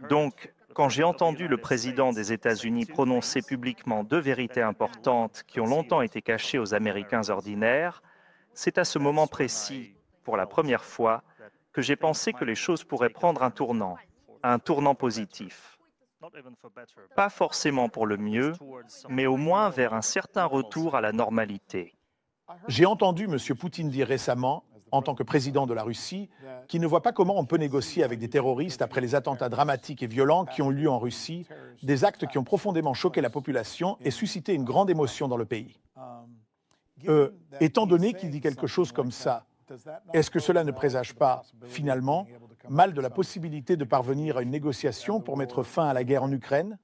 Donc, quand j'ai entendu le président des États-Unis prononcer publiquement 2 vérités importantes qui ont longtemps été cachées aux Américains ordinaires, c'est à ce moment précis, pour la première fois que j'ai pensé que les choses pourraient prendre un tournant positif. Pas forcément pour le mieux, mais au moins vers un certain retour à la normalité. J'ai entendu M. Poutine dire récemment, en tant que président de la Russie, qu'il ne voit pas comment on peut négocier avec des terroristes après les attentats dramatiques et violents qui ont eu lieu en Russie, des actes qui ont profondément choqué la population et suscité une grande émotion dans le pays. Étant donné qu'il dit quelque chose comme ça, est-ce que cela ne présage pas, finalement, mal de la possibilité de parvenir à une négociation pour mettre fin à la guerre en Ukraine?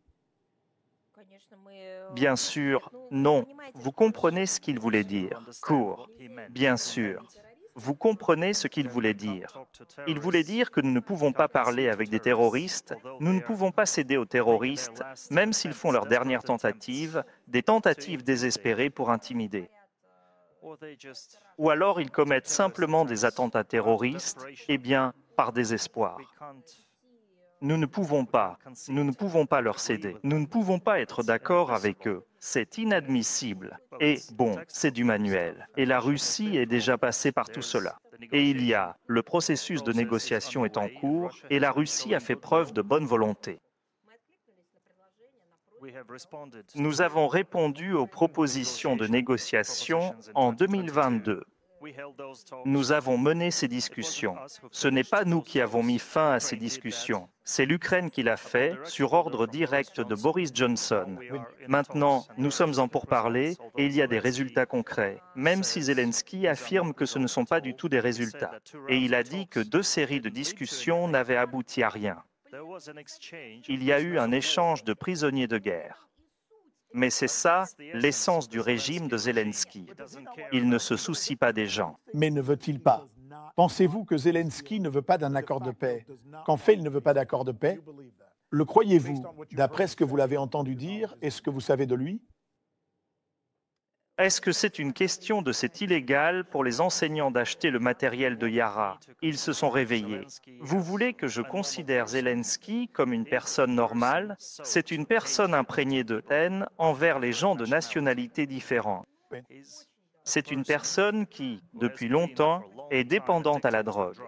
Bien sûr, non. Vous comprenez ce qu'il voulait dire. Court. Bien sûr. Vous comprenez ce qu'il voulait dire. Il voulait dire que nous ne pouvons pas parler avec des terroristes, nous ne pouvons pas céder aux terroristes, même s'ils font leur dernière tentative, des tentatives désespérées pour intimider. Ou alors ils commettent simplement des attentats terroristes, eh bien, par désespoir. Nous ne pouvons pas leur céder. Nous ne pouvons pas être d'accord avec eux. C'est inadmissible. Et bon, c'est du manuel. Et la Russie est déjà passée par tout cela. Et le processus de négociation est en cours, et la Russie a fait preuve de bonne volonté. Nous avons répondu aux propositions de négociation en 2022. Nous avons mené ces discussions. Ce n'est pas nous qui avons mis fin à ces discussions. C'est l'Ukraine qui l'a fait sur ordre direct de Boris Johnson. Maintenant, nous sommes en pourparlers et il y a des résultats concrets, même si Zelensky affirme que ce ne sont pas du tout des résultats. Et il a dit que 2 séries de discussions n'avaient abouti à rien. Il y a eu un échange de prisonniers de guerre. Mais c'est ça l'essence du régime de Zelensky. Il ne se soucie pas des gens. Mais ne veut-il pas? Pensez-vous que Zelensky ne veut pas d'un accord de paix? Qu'en fait, il ne veut pas d'accord de paix? Le croyez-vous, d'après ce que vous l'avez entendu dire et ce que vous savez de lui? Est-ce que c'est une question de c'est illégal pour les enseignants d'acheter le matériel de Yara? Ils se sont réveillés. Vous voulez que je considère Zelensky comme une personne normale? C'est une personne imprégnée de haine envers les gens de nationalités différentes. C'est une personne qui, depuis longtemps, est dépendante à la drogue.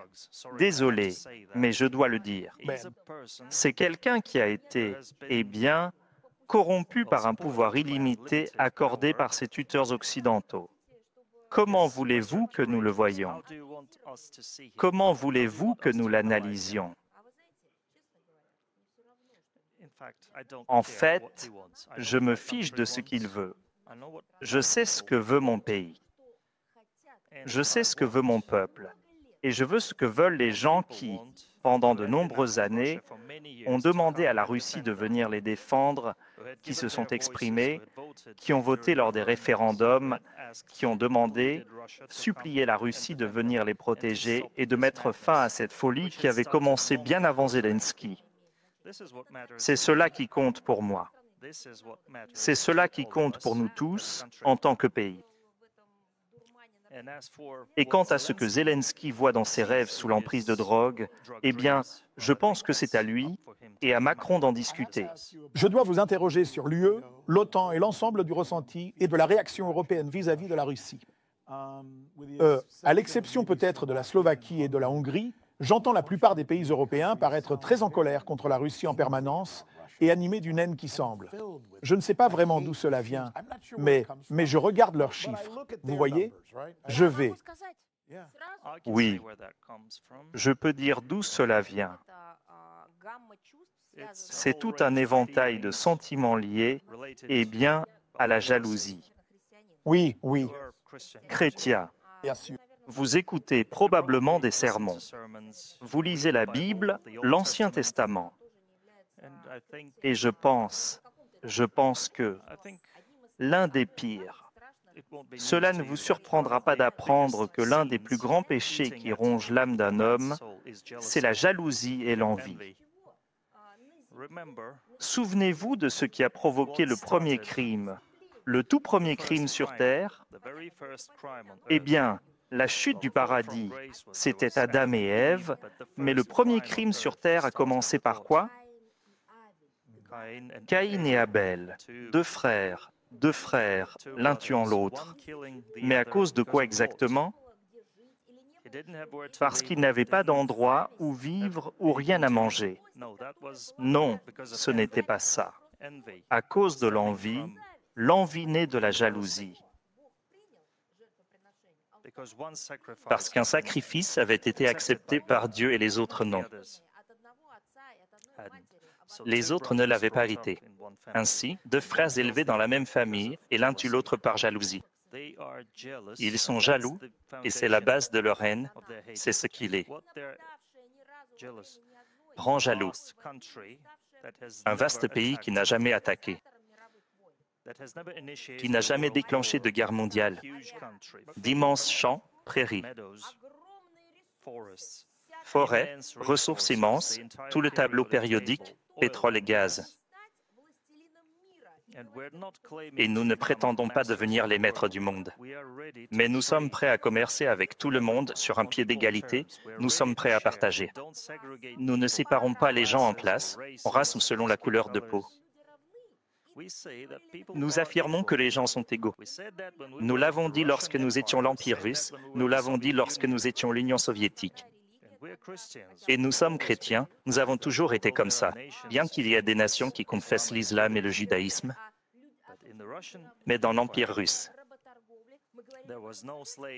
Désolé, mais je dois le dire. C'est quelqu'un qui a été, eh bien, corrompu par un pouvoir illimité accordé par ses tuteurs occidentaux. Comment voulez-vous que nous le voyions? Comment voulez-vous que nous l'analysions? En fait, je me fiche de ce qu'il veut. Je sais ce que veut mon pays. Je sais ce que veut mon peuple. Et je veux ce que veulent les gens qui, pendant de nombreuses années, ont demandé à la Russie de venir les défendre, qui se sont exprimés, qui ont voté lors des référendums, qui ont demandé, supplié la Russie de venir les protéger et de mettre fin à cette folie qui avait commencé bien avant Zelensky. C'est cela qui compte pour moi. C'est cela qui compte pour nous tous en tant que pays. Et quant à ce que Zelensky voit dans ses rêves sous l'emprise de drogue, eh bien, je pense que c'est à lui et à Macron d'en discuter. Je dois vous interroger sur l'UE, l'OTAN et l'ensemble du ressenti et de la réaction européenne vis-à-vis de la Russie. À l'exception peut-être de la Slovaquie et de la Hongrie, j'entends la plupart des pays européens paraître très en colère contre la Russie en permanence et animés d'une haine qui semble. Je ne sais pas vraiment d'où cela vient, mais je regarde leurs chiffres. Vous voyez? Je vais. Oui, je peux dire d'où cela vient. C'est tout un éventail de sentiments liés, eh bien, à la jalousie. Oui. Chrétien, Bien sûr. vous écoutez probablement des sermons. Vous lisez la Bible, l'Ancien Testament. Et je pense que l'un des pires, cela ne vous surprendra pas d'apprendre que l'un des plus grands péchés qui rongent l'âme d'un homme, c'est la jalousie et l'envie. Souvenez-vous de ce qui a provoqué le premier crime, le tout premier crime sur Terre. Eh bien, la chute du paradis, c'était Adam et Ève, mais le premier crime sur Terre a commencé par quoi? Caïn et Abel, deux frères, l'un tuant l'autre. Mais à cause de quoi exactement? Parce qu'ils n'avaient pas d'endroit où vivre ou rien à manger. Non, ce n'était pas ça. À cause de l'envie, l'envie naît de la jalousie. Parce qu'un sacrifice avait été accepté par Dieu et les autres non. Les autres ne l'avaient pas été. Ainsi, deux frères élevés dans la même famille et l'un tue l'autre par jalousie. Ils sont jaloux et c'est la base de leur haine, c'est ce qu'il est. Rend jaloux. Un vaste pays qui n'a jamais attaqué, qui n'a jamais déclenché de guerre mondiale, d'immenses champs, prairies, forêts, ressources immenses, tout le tableau périodique, pétrole et gaz. Et nous ne prétendons pas devenir les maîtres du monde. Mais nous sommes prêts à commercer avec tout le monde sur un pied d'égalité. Nous sommes prêts à partager. Nous ne séparons pas les gens en place, en race ou selon la couleur de peau. Nous affirmons que les gens sont égaux. Nous l'avons dit lorsque nous étions l'Empire russe, nous l'avons dit lorsque nous étions l'Union soviétique. Et nous sommes chrétiens, nous avons toujours été comme ça, bien qu'il y ait des nations qui confessent l'islam et le judaïsme. Mais dans l'Empire russe,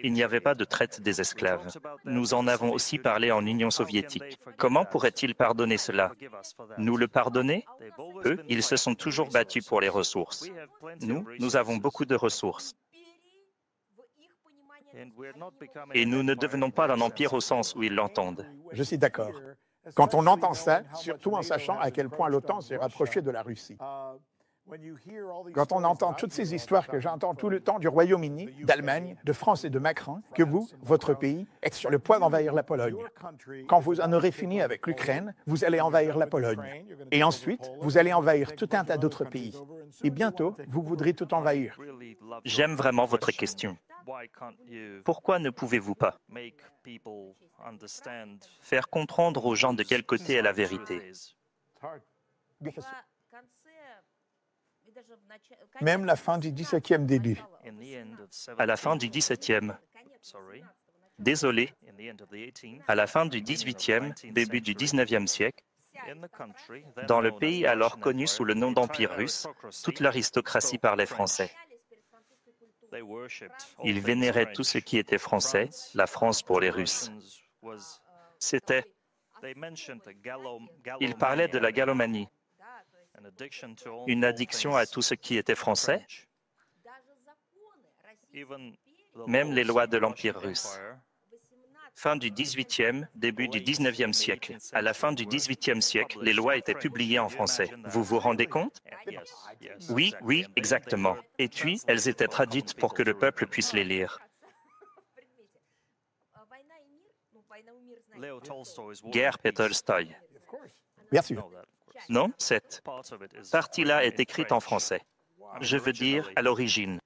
il n'y avait pas de traite des esclaves. Nous en avons aussi parlé en Union soviétique. Comment pourraient-ils pardonner cela? Nous le pardonner? Eux, ils se sont toujours battus pour les ressources. Nous avons beaucoup de ressources. Et nous ne devenons pas un empire au sens où ils l'entendent. Je suis d'accord. Quand on entend ça, surtout en sachant à quel point l'OTAN s'est rapprochée de la Russie. Quand on entend toutes ces histoires que j'entends tout le temps du Royaume-Uni, d'Allemagne, de France et de Macron, que vous, votre pays, êtes sur le point d'envahir la Pologne. Quand vous en aurez fini avec l'Ukraine, vous allez envahir la Pologne. Et ensuite, vous allez envahir tout un tas d'autres pays. Et bientôt, vous voudrez tout envahir. J'aime vraiment votre question. Pourquoi ne pouvez-vous pas faire comprendre aux gens de quel côté est la vérité? Même la fin du XVIIe début. À la fin du XVIIe. Désolé. À la fin du XVIIIe, début du XIXe siècle, dans le pays alors connu sous le nom d'Empire russe, toute l'aristocratie parlait français. Ils vénéraient tout ce qui était français, la France pour les Russes. C'était... Ils parlaient de la galomanie, une addiction à tout ce qui était français, même les lois de l'Empire russe. Fin du XVIIIe, début du XIXe siècle. À la fin du XVIIIe siècle, les lois étaient publiées en français. Vous vous rendez compte? Oui, exactement. Et puis, elles étaient traduites pour que le peuple puisse les lire. Guerre et Tolstoï. Bien sûr. Non, cette partie-là est écrite en français. Je veux dire, à l'origine.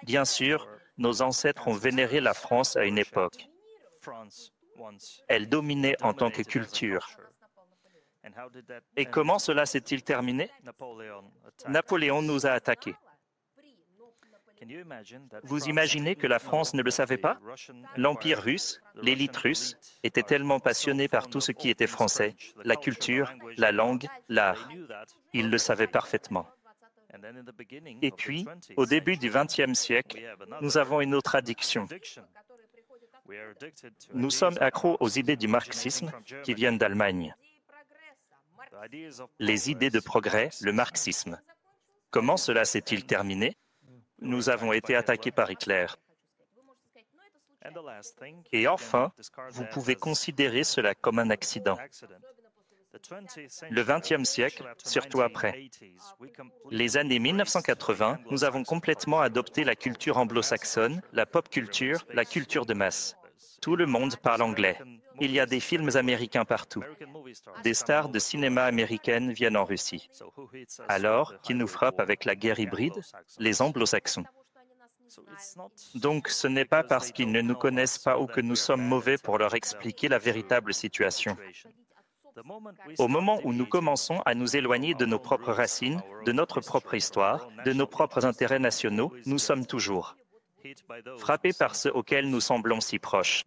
Bien sûr, nos ancêtres ont vénéré la France à une époque. Elle dominait en tant que culture. Et comment cela s'est-il terminé? Napoléon nous a attaqués. Vous imaginez que la France ne le savait pas? L'Empire russe, l'élite russe, était tellement passionnée par tout ce qui était français, la culture, la langue, l'art. Ils le savaient parfaitement. Et puis, au début du XXe siècle, nous avons une autre addiction. Nous sommes accros aux idées du marxisme qui viennent d'Allemagne. Les idées de progrès, le marxisme. Comment cela s'est-il terminé? Nous avons été attaqués par Hitler. Et enfin, vous pouvez considérer cela comme un accident. Le XXe siècle, surtout après. Les années 1980, nous avons complètement adopté la culture anglo-saxonne, la pop culture, la culture de masse. Tout le monde parle anglais. Il y a des films américains partout. Des stars de cinéma américaines viennent en Russie. Alors, qui nous frappe avec la guerre hybride? Les anglo-saxons. Donc, ce n'est pas parce qu'ils ne nous connaissent pas ou que nous sommes mauvais pour leur expliquer la véritable situation. Au moment où nous commençons à nous éloigner de nos propres racines, de notre propre histoire, de nos propres intérêts nationaux, nous sommes toujours frappé par ceux auxquels nous semblons si proches.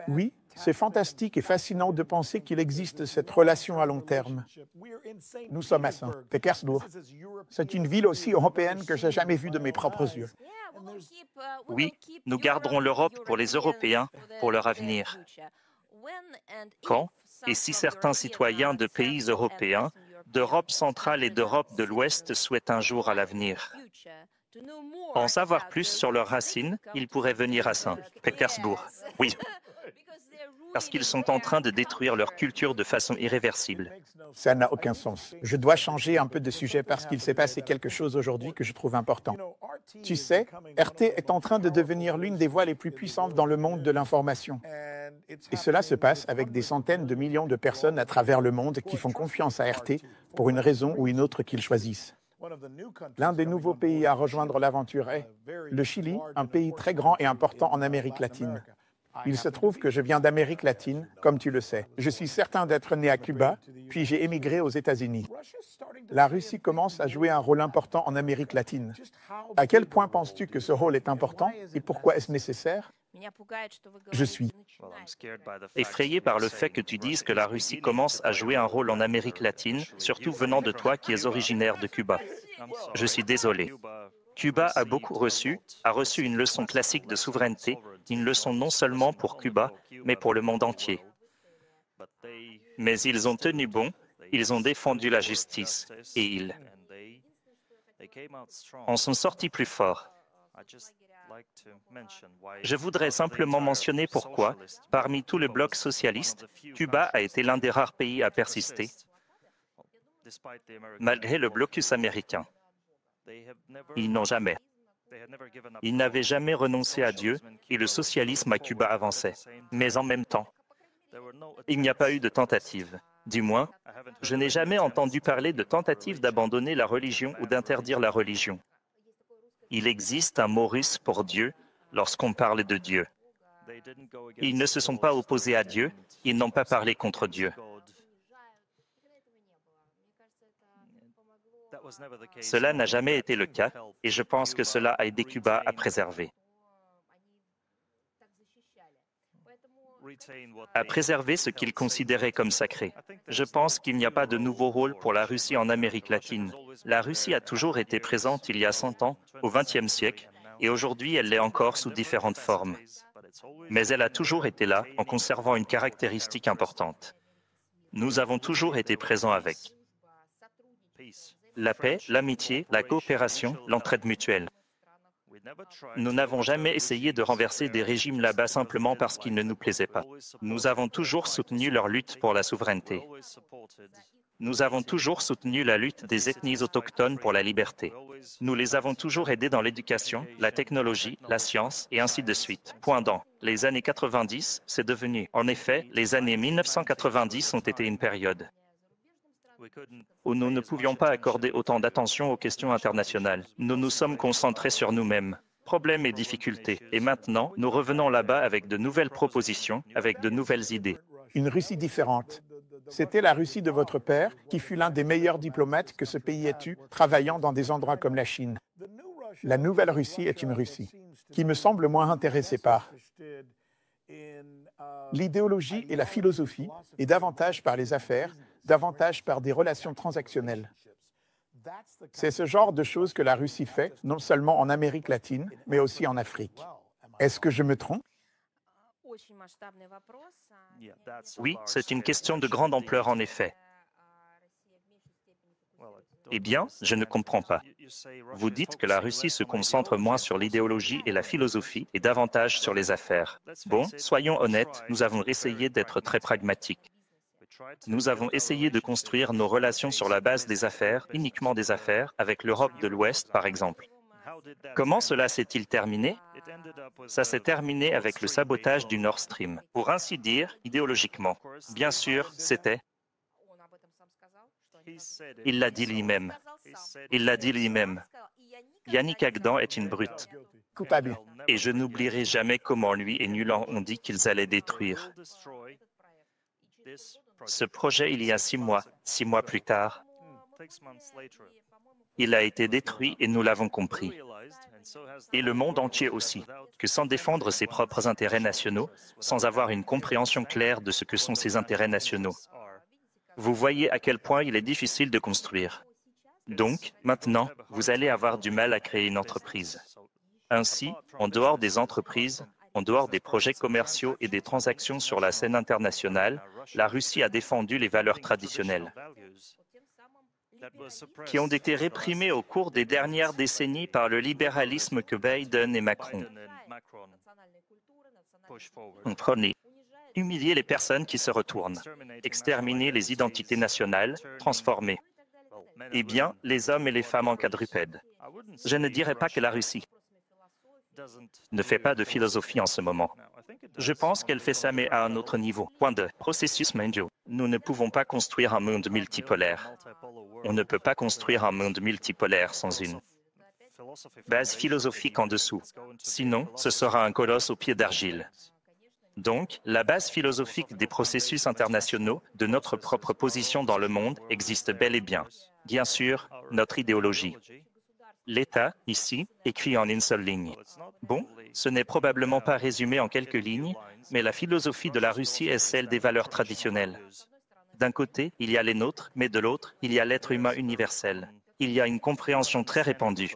Oui, c'est fantastique et fascinant de penser qu'il existe cette relation à long terme. Nous sommes à Saint-Pétersbourg. C'est une ville aussi européenne que je n'ai jamais vue de mes propres yeux. Oui, nous garderons l'Europe pour les Européens, pour leur avenir. Quand et si certains citoyens de pays européens, d'Europe centrale et d'Europe de l'Ouest souhaitent un jour à l'avenir en savoir plus sur leurs racines, ils pourraient venir à Saint-Pétersbourg. Oui, parce qu'ils sont en train de détruire leur culture de façon irréversible. Ça n'a aucun sens. Je dois changer un peu de sujet parce qu'il s'est passé quelque chose aujourd'hui que je trouve important. Tu sais, RT est en train de devenir l'une des voies les plus puissantes dans le monde de l'information. Et cela se passe avec des centaines de millions de personnes à travers le monde qui font confiance à RT pour une raison ou une autre qu'ils choisissent. L'un des nouveaux pays à rejoindre l'aventure est le Chili, un pays très grand et important en Amérique latine. Il se trouve que je viens d'Amérique latine, comme tu le sais. Je suis certain d'être né à Cuba, puis j'ai émigré aux États-Unis. La Russie commence à jouer un rôle important en Amérique latine. À quel point penses-tu que ce rôle est important et pourquoi est-ce nécessaire? Je suis effrayé par le fait que tu dises que la Russie commence à jouer un rôle en Amérique latine, surtout venant de toi qui es originaire de Cuba. Je suis désolé. Cuba a reçu une leçon classique de souveraineté, une leçon non seulement pour Cuba, mais pour le monde entier. Mais ils ont tenu bon, ils ont défendu la justice, et ils en sont sortis plus forts. Je voudrais simplement mentionner pourquoi, parmi tout le bloc socialiste, Cuba a été l'un des rares pays à persister, malgré le blocus américain. Ils n'avaient jamais renoncé à Dieu et le socialisme à Cuba avançait. Mais en même temps, il n'y a pas eu de tentative. Du moins, je n'ai jamais entendu parler de tentative d'abandonner la religion ou d'interdire la religion. Il existe un mot russe pour Dieu lorsqu'on parle de Dieu. Ils ne se sont pas opposés à Dieu, ils n'ont pas parlé contre Dieu. Cela n'a jamais été le cas et je pense que cela a aidé Cuba à préserver. À préserver ce qu'ils considéraient comme sacré. Je pense qu'il n'y a pas de nouveau rôle pour la Russie en Amérique latine. La Russie a toujours été présente il y a 100 ans, au XXe siècle, et aujourd'hui elle l'est encore sous différentes formes. Mais elle a toujours été là en conservant une caractéristique importante. Nous avons toujours été présents avec la paix, l'amitié, la coopération, l'entraide mutuelle. Nous n'avons jamais essayé de renverser des régimes là-bas simplement parce qu'ils ne nous plaisaient pas. Nous avons toujours soutenu leur lutte pour la souveraineté. Nous avons toujours soutenu la lutte des ethnies autochtones pour la liberté. Nous les avons toujours aidés dans l'éducation, la technologie, la science et ainsi de suite. Pendant les années 90, c'est devenu. En effet, les années 1990 ont été une période où nous ne pouvions pas accorder autant d'attention aux questions internationales. Nous nous sommes concentrés sur nous-mêmes, problèmes et difficultés. Et maintenant, nous revenons là-bas avec de nouvelles propositions, avec de nouvelles idées. Une Russie différente. C'était la Russie de votre père qui fut l'un des meilleurs diplomates que ce pays ait eu, travaillant dans des endroits comme la Chine. La nouvelle Russie est une Russie qui me semble moins intéressée par l'idéologie et la philosophie et davantage par les affaires, davantage par des relations transactionnelles. C'est ce genre de choses que la Russie fait, non seulement en Amérique latine, mais aussi en Afrique. Est-ce que je me trompe? Oui, c'est une question de grande ampleur en effet. Eh bien, je ne comprends pas. Vous dites que la Russie se concentre moins sur l'idéologie et la philosophie et davantage sur les affaires. Bon, soyons honnêtes, nous avons essayé d'être très pragmatiques. Nous avons essayé de construire nos relations sur la base des affaires, uniquement des affaires, avec l'Europe de l'Ouest, par exemple. Comment cela s'est-il terminé? Ça s'est terminé avec le sabotage du Nord Stream. Pour ainsi dire, idéologiquement. Bien sûr, c'était... Il l'a dit lui-même. Il l'a dit lui-même. Yannick Agdan est une brute. Coupable. Et je n'oublierai jamais comment lui et Nuland ont dit qu'ils allaient détruire ce projet il y a 6 mois plus tard. Il a été détruit et nous l'avons compris. Et le monde entier aussi, que sans défendre ses propres intérêts nationaux, sans avoir une compréhension claire de ce que sont ces intérêts nationaux, vous voyez à quel point il est difficile de construire. Donc, maintenant, vous allez avoir du mal à créer une entreprise. Ainsi, en dehors des entreprises, en dehors des projets commerciaux et des transactions sur la scène internationale, la Russie a défendu les valeurs traditionnelles, qui ont été réprimées au cours des dernières décennies par le libéralisme que Biden et Macron ont prôné. Humilier les personnes qui se retournent, exterminer les identités nationales, transformer. Eh bien, les hommes et les femmes en quadrupède. Je ne dirais pas que la Russie ne fait pas de philosophie en ce moment. Je pense qu'elle fait ça, mais à un autre niveau. Point de processus mondial. Nous ne pouvons pas construire un monde multipolaire. On ne peut pas construire un monde multipolaire sans une base philosophique en dessous. Sinon, ce sera un colosse aux pieds d'argile. Donc, la base philosophique des processus internationaux, de notre propre position dans le monde, existe bel et bien. Bien sûr, notre idéologie. L'État, ici, écrit en une seule ligne. Bon, ce n'est probablement pas résumé en quelques lignes, mais la philosophie de la Russie est celle des valeurs traditionnelles. D'un côté, il y a les nôtres, mais de l'autre, il y a l'être humain universel. Il y a une compréhension très répandue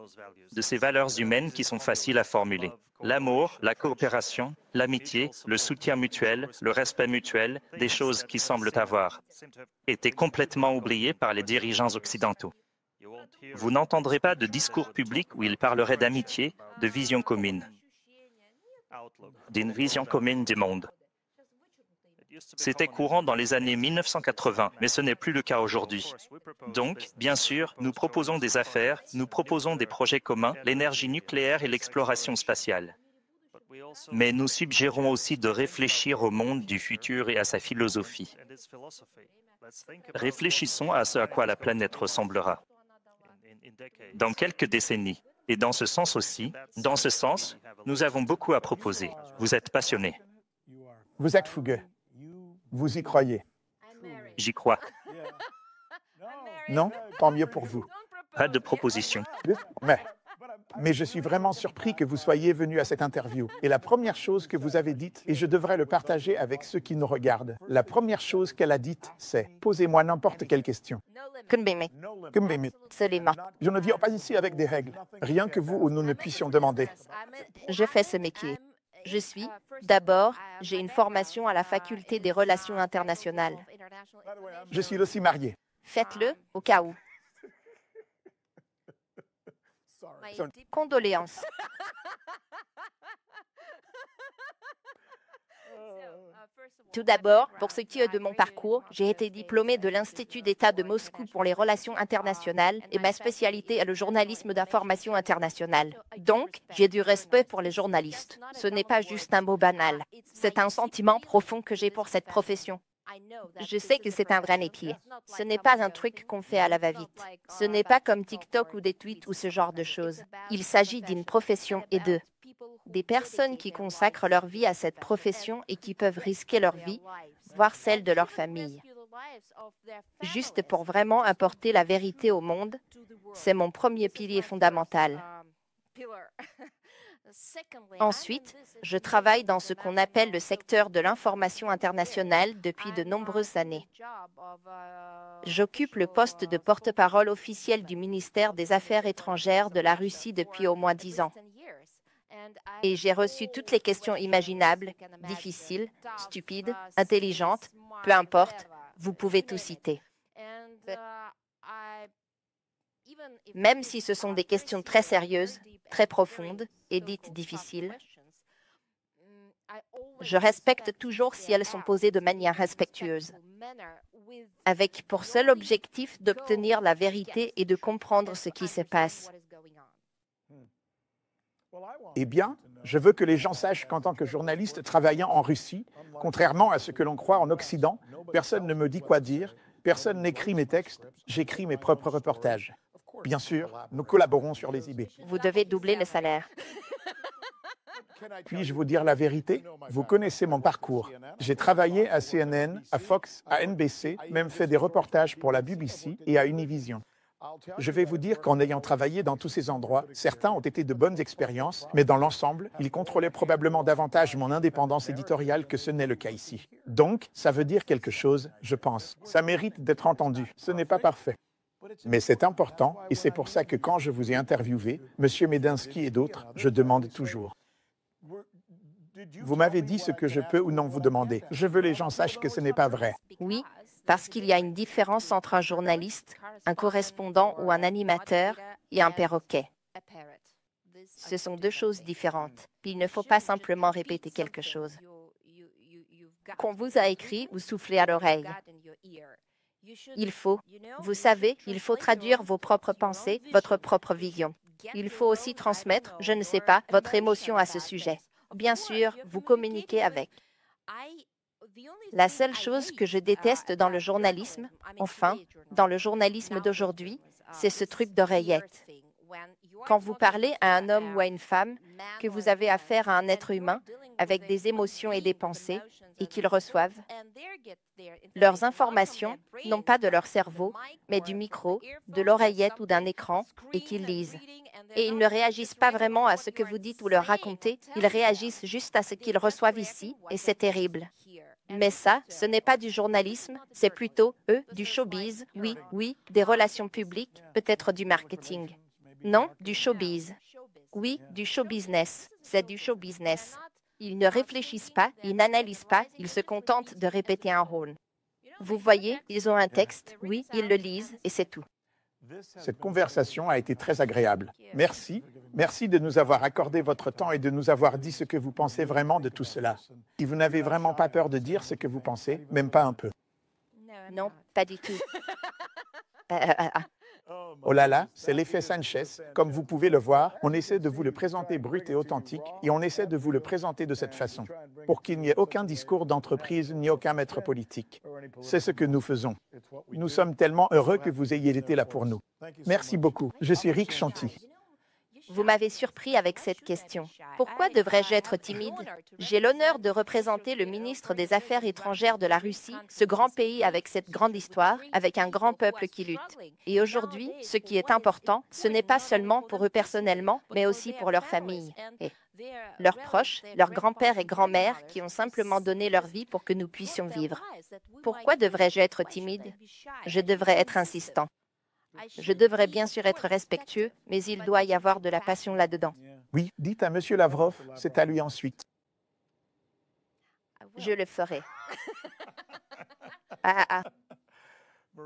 de ces valeurs humaines qui sont faciles à formuler. L'amour, la coopération, l'amitié, le soutien mutuel, le respect mutuel, des choses qui semblent avoir été complètement oubliées par les dirigeants occidentaux. Vous n'entendrez pas de discours public où ils parleraient d'amitié, de vision commune, d'une vision commune du monde. C'était courant dans les années 1980, mais ce n'est plus le cas aujourd'hui. Donc, bien sûr, nous proposons des affaires, nous proposons des projets communs, l'énergie nucléaire et l'exploration spatiale. Mais nous suggérons aussi de réfléchir au monde du futur et à sa philosophie. Réfléchissons à ce à quoi la planète ressemblera dans quelques décennies. Et dans ce sens aussi, nous avons beaucoup à proposer. Vous êtes passionnés. Vous êtes fougueux. Vous y croyez. J'y crois. Non? Tant mieux pour vous. Pas de proposition. Mais je suis vraiment surpris que vous soyez venu à cette interview. Et la première chose que vous avez dite, et je devrais le partager avec ceux qui nous regardent, la première chose qu'elle a dite, c'est « Posez-moi n'importe quelle question. » Absolument. Je ne viens pas ici avec des règles. Rien que vous ou nous ne puissions demander. Je fais ce métier. D'abord, j'ai une formation à la faculté des relations internationales. Je suis aussi marié. Faites-le au cas où. Condoléances. Tout d'abord, pour ce qui est de mon parcours, j'ai été diplômée de l'Institut d'État de Moscou pour les relations internationales et ma spécialité est le journalisme d'information internationale. Donc, j'ai du respect pour les journalistes. Ce n'est pas juste un mot banal. C'est un sentiment profond que j'ai pour cette profession. Je sais que c'est un vrai métier. Ce n'est pas un truc qu'on fait à la va-vite. Ce n'est pas comme TikTok ou des tweets ou ce genre de choses. Il s'agit d'une profession et des personnes qui consacrent leur vie à cette profession et qui peuvent risquer leur vie, voire celle de leur famille. Juste pour vraiment apporter la vérité au monde, c'est mon premier pilier fondamental. Ensuite, je travaille dans ce qu'on appelle le secteur de l'information internationale depuis de nombreuses années. J'occupe le poste de porte-parole officiel du ministère des Affaires étrangères de la Russie depuis au moins 10 ans. Et j'ai reçu toutes les questions imaginables, difficiles, stupides, intelligentes, peu importe, vous pouvez tout citer. Même si ce sont des questions très sérieuses, très profondes et dites difficiles, je respecte toujours si elles sont posées de manière respectueuse, avec pour seul objectif d'obtenir la vérité et de comprendre ce qui se passe. Eh bien, je veux que les gens sachent qu'en tant que journaliste travaillant en Russie, contrairement à ce que l'on croit en Occident, personne ne me dit quoi dire, personne n'écrit mes textes, j'écris mes propres reportages. Bien sûr, nous collaborons sur les IB. Vous devez doubler le salaire. Puis-je vous dire la vérité? Vous connaissez mon parcours. J'ai travaillé à CNN, à Fox, à NBC, même fait des reportages pour la BBC et à Univision. Je vais vous dire qu'en ayant travaillé dans tous ces endroits, certains ont été de bonnes expériences, mais dans l'ensemble, ils contrôlaient probablement davantage mon indépendance éditoriale que ce n'est le cas ici. Donc, ça veut dire quelque chose, je pense. Ça mérite d'être entendu. Ce n'est pas parfait. Mais c'est important, et c'est pour ça que quand je vous ai interviewé, M. Medinsky et d'autres, je demande toujours. Vous m'avez dit ce que je peux ou non vous demander. Je veux que les gens sachent que ce n'est pas vrai. Oui, parce qu'il y a une différence entre un journaliste, un correspondant ou un animateur et un perroquet. Ce sont deux choses différentes. Il ne faut pas simplement répéter quelque chose. Qu'on vous a écrit, vous soufflez à l'oreille. Il faut, vous savez, il faut traduire vos propres pensées, votre propre vision. Il faut aussi transmettre, je ne sais pas, votre émotion à ce sujet. Bien sûr, vous communiquez avec. La seule chose que je déteste dans le journalisme, enfin, dans le journalisme d'aujourd'hui, c'est ce truc d'oreillette. Quand vous parlez à un homme ou à une femme, que vous avez affaire à un être humain avec des émotions et des pensées, et qu'ils reçoivent leurs informations, non pas de leur cerveau, mais du micro, de l'oreillette ou d'un écran, et qu'ils lisent. Et ils ne réagissent pas vraiment à ce que vous dites ou leur racontez, ils réagissent juste à ce qu'ils reçoivent ici, et c'est terrible. Mais ça, ce n'est pas du journalisme, c'est plutôt, du showbiz, oui, des relations publiques, peut-être du marketing. Non, du showbiz. Oui, du show business. C'est du show business. Ils ne réfléchissent pas, ils n'analysent pas, ils se contentent de répéter un rôle. Vous voyez, ils ont un texte, oui, ils le lisent, et c'est tout. Cette conversation a été très agréable. Merci. Merci de nous avoir accordé votre temps et de nous avoir dit ce que vous pensez vraiment de tout cela. Et vous n'avez vraiment pas peur de dire ce que vous pensez, même pas un peu. Non, pas du tout. Oh là là, c'est l'effet Sanchez. Comme vous pouvez le voir, on essaie de vous le présenter brut et authentique et on essaie de vous le présenter de cette façon, pour qu'il n'y ait aucun discours d'entreprise ni aucun maître politique. C'est ce que nous faisons. Nous sommes tellement heureux que vous ayez été là pour nous. Merci beaucoup. Je suis Rick Chanty. Vous m'avez surpris avec cette question. Pourquoi devrais-je être timide? J'ai l'honneur de représenter le ministre des Affaires étrangères de la Russie, ce grand pays avec cette grande histoire, avec un grand peuple qui lutte. Et aujourd'hui, ce qui est important, ce n'est pas seulement pour eux personnellement, mais aussi pour leur famille. Et leurs proches, leurs grands-pères et grands-mères qui ont simplement donné leur vie pour que nous puissions vivre. Pourquoi devrais-je être timide? Je devrais être insistant. Je devrais bien sûr être respectueux, mais il doit y avoir de la passion là-dedans. Oui, dites à M. Lavrov, c'est à lui ensuite. Je le ferai.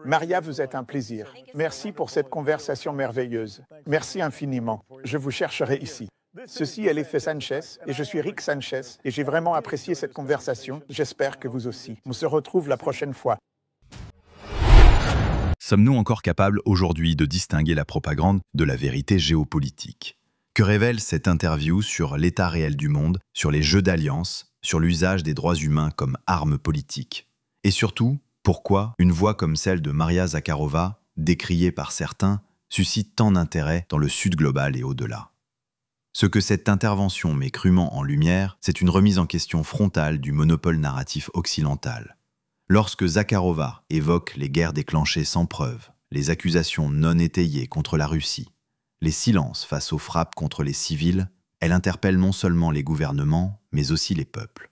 Maria, vous êtes un plaisir. Merci pour cette conversation merveilleuse. Merci infiniment. Je vous chercherai ici. Ceci est l'effet Sanchez, et je suis Rick Sanchez, et j'ai vraiment apprécié cette conversation. J'espère que vous aussi. On se retrouve la prochaine fois. Sommes-nous encore capables aujourd'hui de distinguer la propagande de la vérité géopolitique? Que révèle cette interview sur l'état réel du monde, sur les jeux d'alliance, sur l'usage des droits humains comme arme politique? Et surtout, pourquoi une voix comme celle de Maria Zakharova, décriée par certains, suscite tant d'intérêt dans le Sud global et au-delà? Ce que cette intervention met crûment en lumière, c'est une remise en question frontale du monopole narratif occidental. Lorsque Zakharova évoque les guerres déclenchées sans preuve, les accusations non étayées contre la Russie, les silences face aux frappes contre les civils, elle interpelle non seulement les gouvernements, mais aussi les peuples.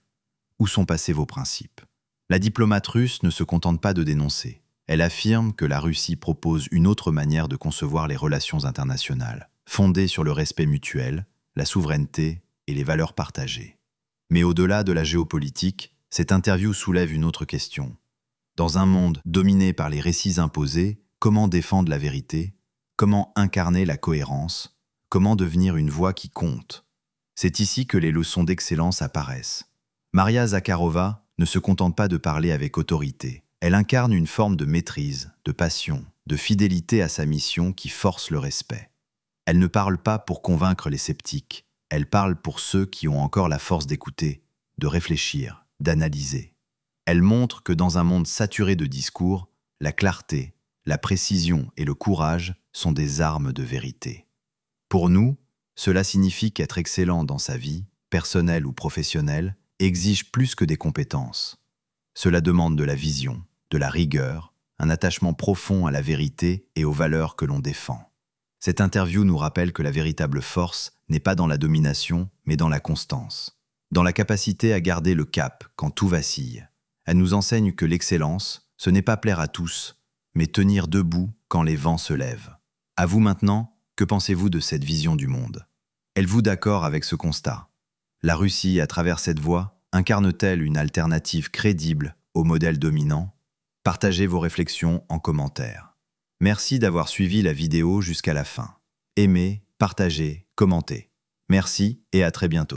Où sont passés vos principes? La diplomate russe ne se contente pas de dénoncer. Elle affirme que la Russie propose une autre manière de concevoir les relations internationales, fondée sur le respect mutuel, la souveraineté et les valeurs partagées. Mais au-delà de la géopolitique, cette interview soulève une autre question. Dans un monde dominé par les récits imposés, comment défendre la vérité? Comment incarner la cohérence? Comment devenir une voix qui compte? C'est ici que les leçons d'excellence apparaissent. Maria Zakharova ne se contente pas de parler avec autorité. Elle incarne une forme de maîtrise, de passion, de fidélité à sa mission qui force le respect. Elle ne parle pas pour convaincre les sceptiques. Elle parle pour ceux qui ont encore la force d'écouter, de réfléchir, d'analyser. Elle montre que dans un monde saturé de discours, la clarté, la précision et le courage sont des armes de vérité. Pour nous, cela signifie qu'être excellent dans sa vie, personnelle ou professionnelle, exige plus que des compétences. Cela demande de la vision, de la rigueur, un attachement profond à la vérité et aux valeurs que l'on défend. Cette interview nous rappelle que la véritable force n'est pas dans la domination, mais dans la constance, dans la capacité à garder le cap quand tout vacille. Elle nous enseigne que l'excellence, ce n'est pas plaire à tous, mais tenir debout quand les vents se lèvent. À vous maintenant, que pensez-vous de cette vision du monde? Êtes-vous d'accord avec ce constat? La Russie, à travers cette voie, incarne-t-elle une alternative crédible au modèle dominant? Partagez vos réflexions en commentaire. Merci d'avoir suivi la vidéo jusqu'à la fin. Aimez, partagez, commentez. Merci et à très bientôt.